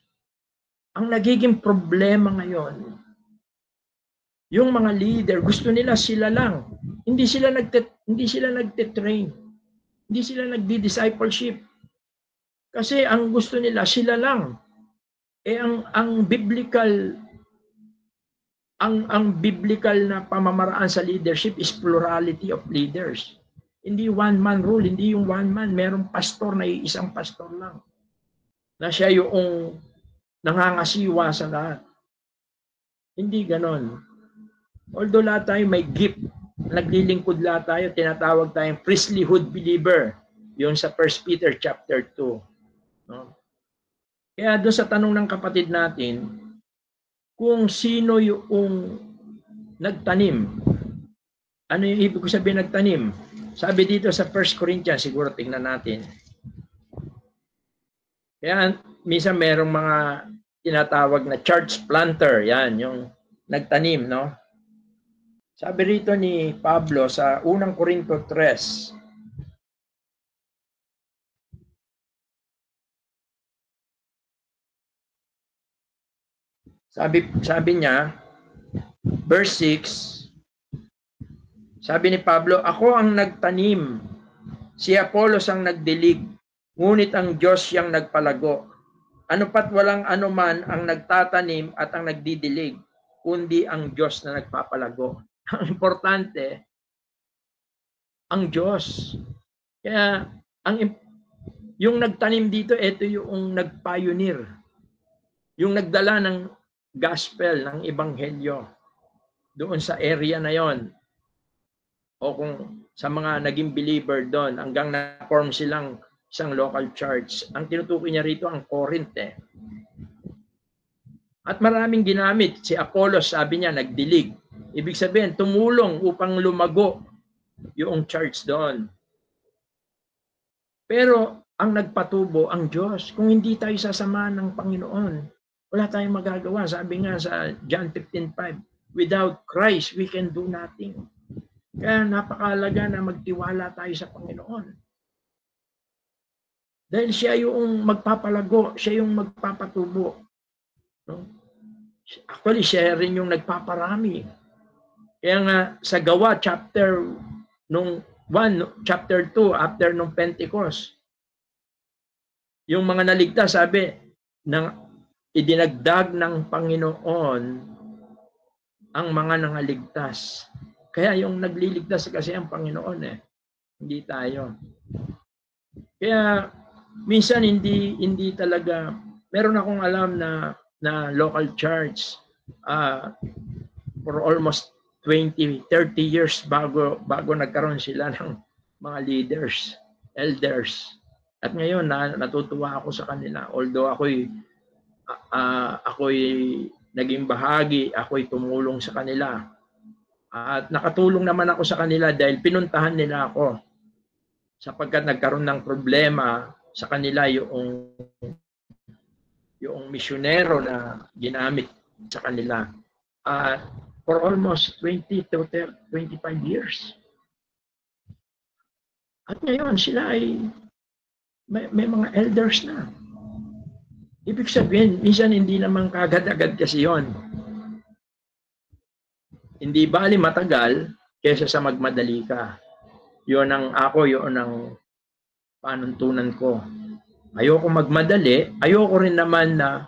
Ang nagiging problema ngayon, yung mga leader, gusto nila sila lang. Hindi sila nagte-train. Hindi sila nagdi-discipleship. Kasi ang gusto nila sila lang. Ang biblical na pamamaraan sa leadership is plurality of leaders. Hindi one man rule, hindi yung one man, merong pastor na isang pastor lang. Na siya yung nangangasiwa sa lahat. Hindi ganon. Although lahat tayo may gift, naglilingkod lahat tayo, tinatawag tayong priestlyhood believer. Yung sa 1 Peter chapter 2. No? Kaya doon sa tanong ng kapatid natin, kung sino yung nagtanim, ano yung ibig ko sabihin nagtanim? Sabi dito sa 1 Corinthians, siguro tingnan natin. Kaya minsan merong mga tinatawag na church planter, yan, yung nagtanim, no? Sabi rito ni Pablo sa unang Korinto 3, sabi niya, verse 6, sabi ni Pablo, ako ang nagtanim, si Apollos ang nagdilig, ngunit ang Diyos siyang nagpalago. Ano pat walang anuman ang nagtatanim at ang nagdidilig, kundi ang Diyos na nagpapalago. Ang importante, ang Diyos. Kaya yung nagtanim dito, ito yung nagpioneer. Yung nagdala ng gospel, ng ebanghelyo doon sa area na yon. O kung sa mga naging believer doon, hanggang na-form silang isang local church. Ang tinutukoy niya rito ang Corinth. At maraming ginamit. Si Apollos, sabi niya, nagdilig. Ibig sabihin, tumulong upang lumago yung church doon. Pero ang nagpatubo, ang Diyos. Kung hindi tayo sasamahan ng Panginoon, wala tayong magagawa. Sabi nga sa John 15:5, without Christ, we can do nothing. Kaya napakahalaga na magtiwala tayo sa Panginoon. Dahil siya yung magpapalago, siya yung magpapatubo. No? Actually, siya rin yung nagpaparami. Kaya nga sa Gawa chapter 1, chapter 2, after nung Pentecost, yung mga naligtas, sabi, idinagdag ng Panginoon ang mga nangaligtas. Kaya yung nagliligtas kasi ang Panginoon hindi tayo. Kaya minsan hindi talaga, meron akong alam na local church for almost 20, 30 years bago nagkaroon sila ng mga leaders, elders. At ngayon natutuwa ako sa kanila. Although ako'y naging bahagi, ako'y tumulong sa kanila. At nakatulong naman ako sa kanila dahil pinuntahan nila ako. Sapagkat nagkaroon ng problema sa kanila yung misyonero na ginamit sa kanila. for almost 20 to 25 years. At ngayon, sila ay may mga elders na. Ibig sabihin, minsan hindi naman kagad-agad kasi yon. Hindi bali matagal kesa sa magmadali ka. Yun ang panuntunan ko. Ayoko magmadali, ayoko rin naman na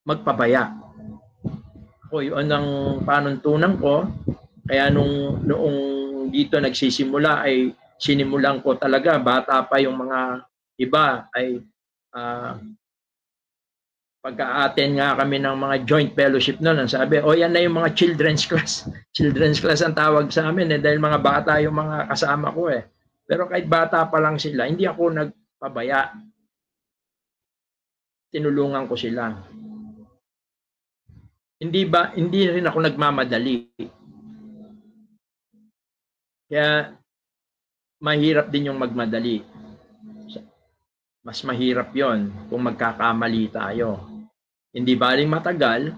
magpabaya. Ako, yun ang panuntunan ko. Kaya noong dito nagsisimula ay sinimulan ko talaga, bata pa yung mga iba ay pagka-attend nga kami ng mga joint fellowship noon, ang sabi, yan na yung mga children's class. Children's class ang tawag sa amin dahil mga bata yung mga kasama ko eh. Pero kahit bata pa lang sila, hindi ako nagpabaya. Tinulungan ko sila. Hindi rin ako nagmamadali. Kaya mahirap din yung magmadali. Mas mahirap yon kung magkakamali tayo. Hindi baling matagal,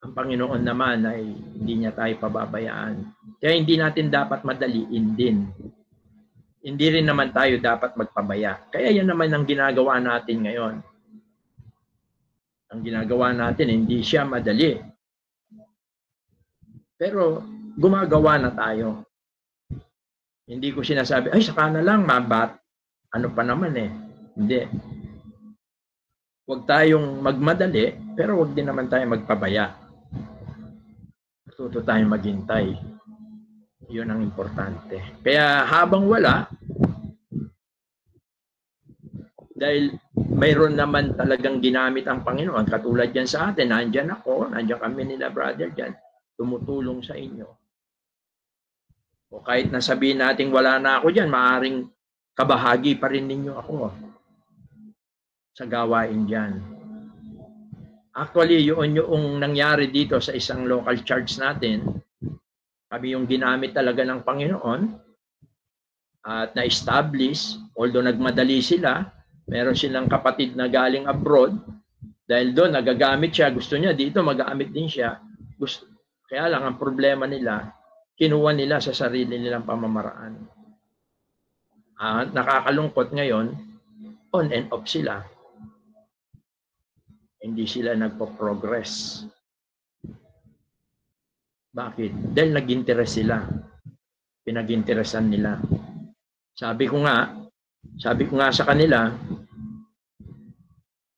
ang Panginoon naman ay hindi niya tayo pababayaan. Kaya hindi natin dapat madaliin din. Hindi rin naman tayo dapat magpabaya. Kaya yan naman ang ginagawa natin ngayon. Ang ginagawa natin, hindi siya madali. Pero gumagawa na tayo. Hindi ko sinasabi, saka na lang, mabat. Ano pa naman eh. Hindi. Huwag tayong magmadali, pero huwag din naman tayo magpabaya. Matuto tayong maghintay. Yun ang importante. Kaya habang wala, dahil mayroon naman talagang ginamit ang Panginoon, katulad yan sa atin, nandyan ako, nandyan kami nila brother dyan, tumutulong sa inyo. O kahit nasabihin natin wala na ako dyan, maaaring kabahagi pa rin ninyo ako sa gawain dyan. Actually, yun yung nangyari dito sa isang local church natin. Kami yung ginamit talaga ng Panginoon at na-establish, although nagmadali sila, meron silang kapatid na galing abroad, dahil doon nagagamit siya, gusto niya dito magamit din siya. Kaya lang ang problema nila, kinuha nila sa sarili nilang pamamaraan. Nakakalungkot ngayon, on and off sila. Hindi sila nagpo-progress. Bakit? Dahil nag-interest sila. Pinag-interesan nila. Sabi ko nga sa kanila,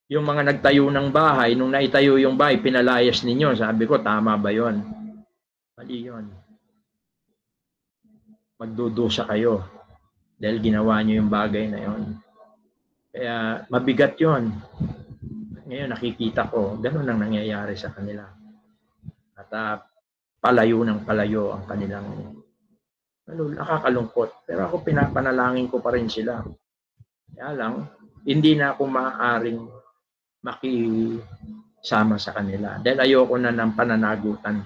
yung mga nagtayo ng bahay, nung naitayo yung bahay, pinalayas ninyo. Sabi ko, tama ba yon? Mali yun. Magdudusa kayo dahil ginawa nyo yung bagay na yon. Kaya mabigat yon. Ngayon nakikita ko, ganun ang nangyayari sa kanila. At palayo ng palayo ang kanilang nakakalungkot. Pero ako pinapanalangin ko pa rin sila. Kaya lang, hindi na ako maaaring makisama sa kanila. Dahil ayoko na ng pananagutan.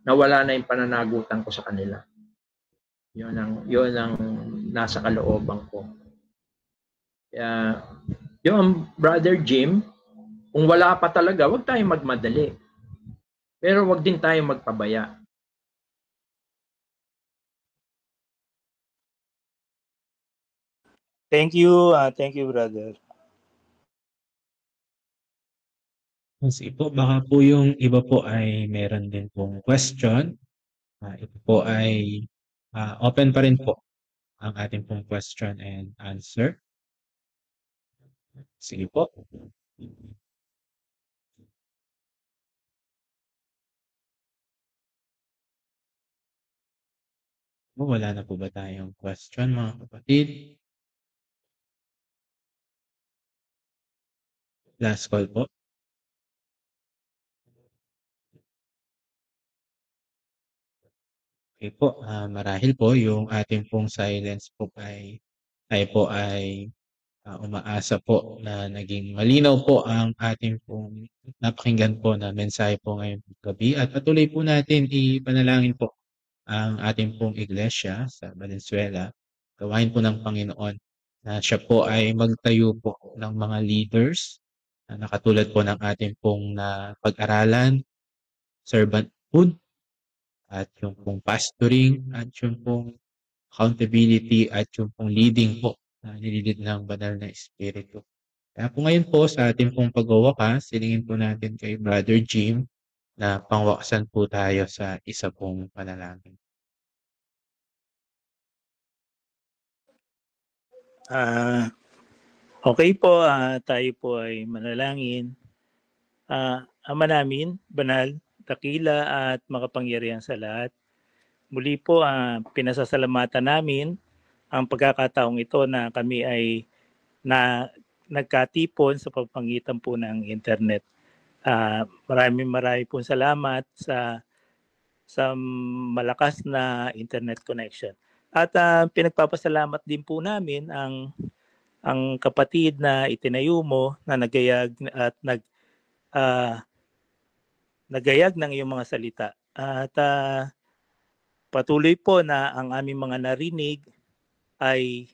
Nawala na yung pananagutan ko sa kanila. Yun ang nasa kalooban ko. Kaya, yung Brother Jim, kung wala pa talaga, huwag tayong magmadali. Pero huwag din tayong magpabaya. Thank you, brother. Sige po, baka po yung iba po ay meron din pong question. Ito po ay open pa rin po ang ating pong question and answer. Sige po. Wala na po ba tayong question, mga kapatid? Last call po. Okay po, marahil po yung ating pong silence po ay umaasa po na naging malinaw po ang ating pong napakinggan po na mensahe po ngayong gabi at patuloy po natin ipanalangin po ang ating pong iglesia sa Valenzuela. Gawain po ng Panginoon na siya po ay magtayo po ng mga leaders na katulad po ng ating pong pag-aralan servanthood at yung pong pastoring at yung pong accountability at yung pong leading po na nililid ng banal na Espiritu. Kaya po ngayon po sa ating pong pagwawakas, silingin po natin kay Brother Jim na pangwakasan po tayo sa isa pong panalangin. Okay po, tayo po ay manalangin. Ama namin, banal, dakila at makapangyarihan sa lahat. Muli po, pinasasalamatan namin ang pagkakataong ito na kami ay nagkatipon sa pagpagitan po ng internet. Maraming pong salamat sa malakas na internet connection. At pinagpapasalamat din po namin ang kapatid na itinayo mo na nagayag at nagayag ng iyong mga salita. At patuloy po na ang aming mga narinig ay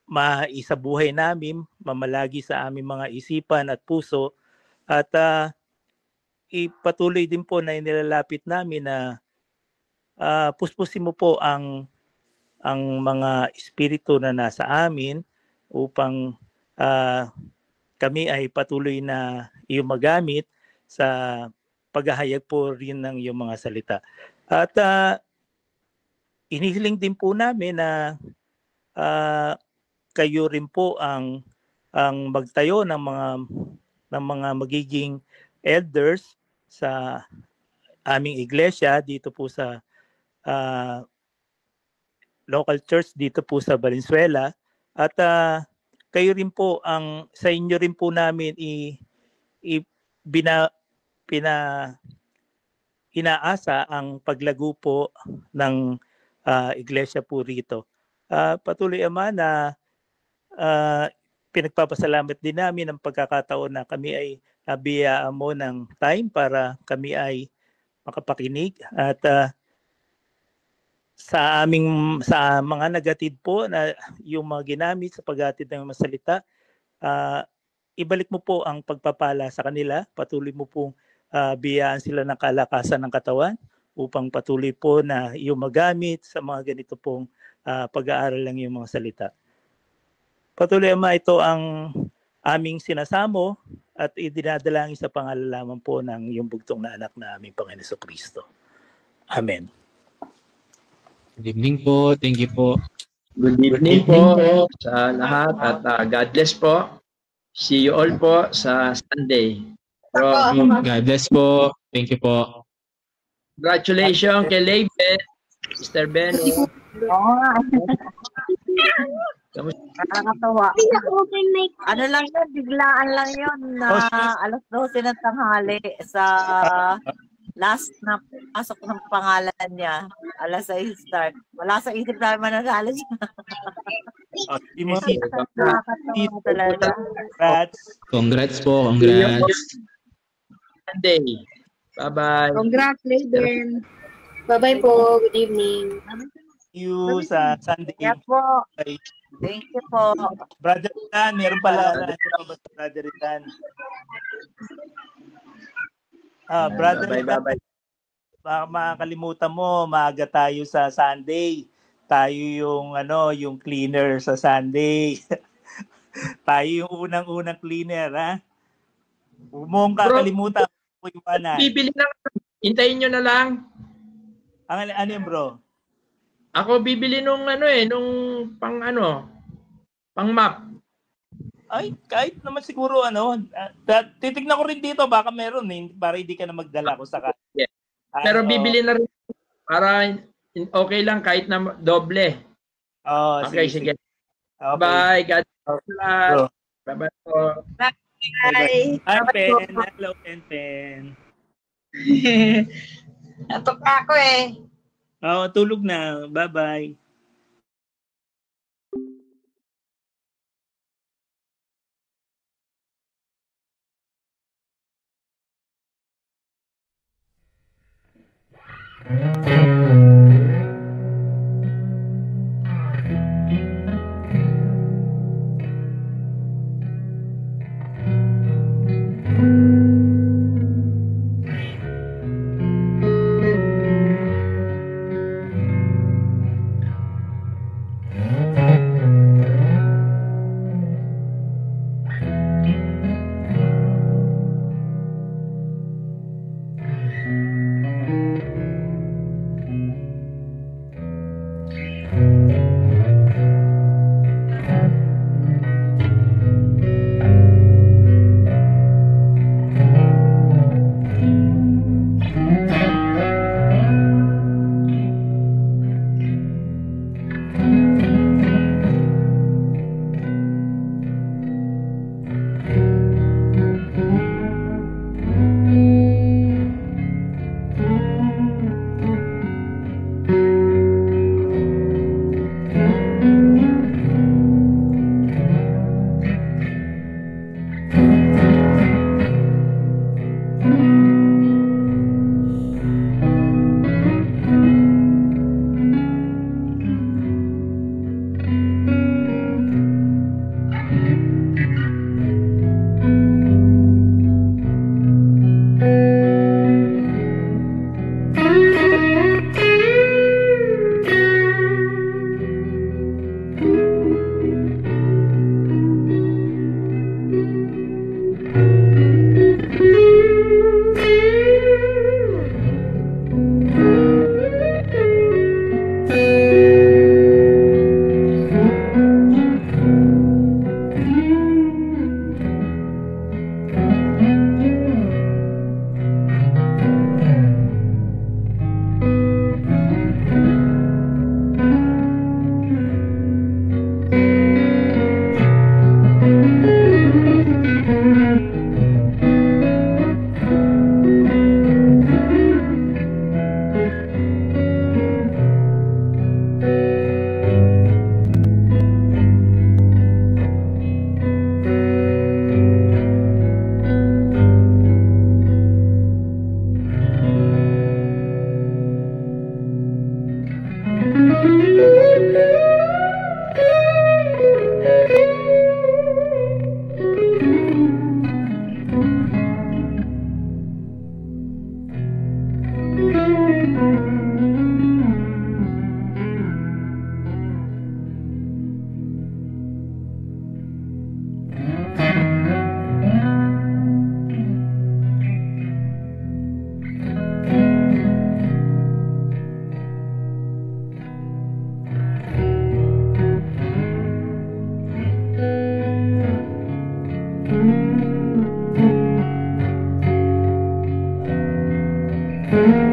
maisabuhay namin, mamalagi sa aming mga isipan at puso. At ipatuloy din po na inilalapit namin na puspusin mo po ang mga espiritu na nasa amin upang kami ay patuloy na iyong magamit sa paghahayag po rin ng iyong mga salita. At inihiling din po namin na kayo rin po ang magtayo ng mga magiging elders sa aming iglesia dito po sa local church dito po sa Valenzuela. At kayo rin po sa inyo rin po namin inaasa ang paglago po ng iglesia po rito. Patuloy Ama na pinagpapasalamat din namin ang pagkakataon na kami ay nabiyaan mo ng time para kami ay makapakinig at sa mga nagatid po na yung mga ginamit sa paghatid ng mga salita, ibalik mo po ang pagpapala sa kanila. Patuloy mo pong biyaan sila ng kalakasan ng katawan upang patuloy po na yung magamit sa mga ganito pong pag-aaral ng yung mga salita. Patuloy Ama, ito ang aming sinasamo at idinadalangin sa pangalan lamang po ng yung bugtong na anak na aming Panginoon Jesucristo. Amen. Good evening po. Thank you po. Good evening po sa lahat at God bless po. See you all po sa Sunday. God bless po. Thank you po. Congratulations kay Leiben, Mr. Ben. Nakakatawa. Ano lang yun, biglaan lang yun na alas 12 ng tanghali sa last na pasok ng pangalan niya. Alas 6 start. Wala sa isip namin mananalo siya. Nakakatawa talaga. Congrats po. Congrats. Sunday. Bye-bye. Congrats, Leiben. Bye-bye po. Good evening. Thank you sa Sunday. Kaya po. Thank you po. Brother Ritan, meron pala Brother Ritan. Brother Ritan, baka makakalimutan mo, maaga tayo sa Sunday. Tayo yung cleaner sa Sunday. Tayo yung unang-unang cleaner, ha? Huwag mong kakalimutan. Bibili na. Hintayin nyo na lang. Ano yun, bro? Ako bibili nung pang map. Ay, kahit naman siguro titignan ko rin dito baka meron para hindi ka na magdala ko sa yeah. Pero bibili na rin para okay lang kahit na doble. Okay, sige. Okay. Bye. God bless. Bye-bye po. Bye. Hi, Pen. Hello, Pen. Natok ako eh. Tulog na. Bye-bye. po.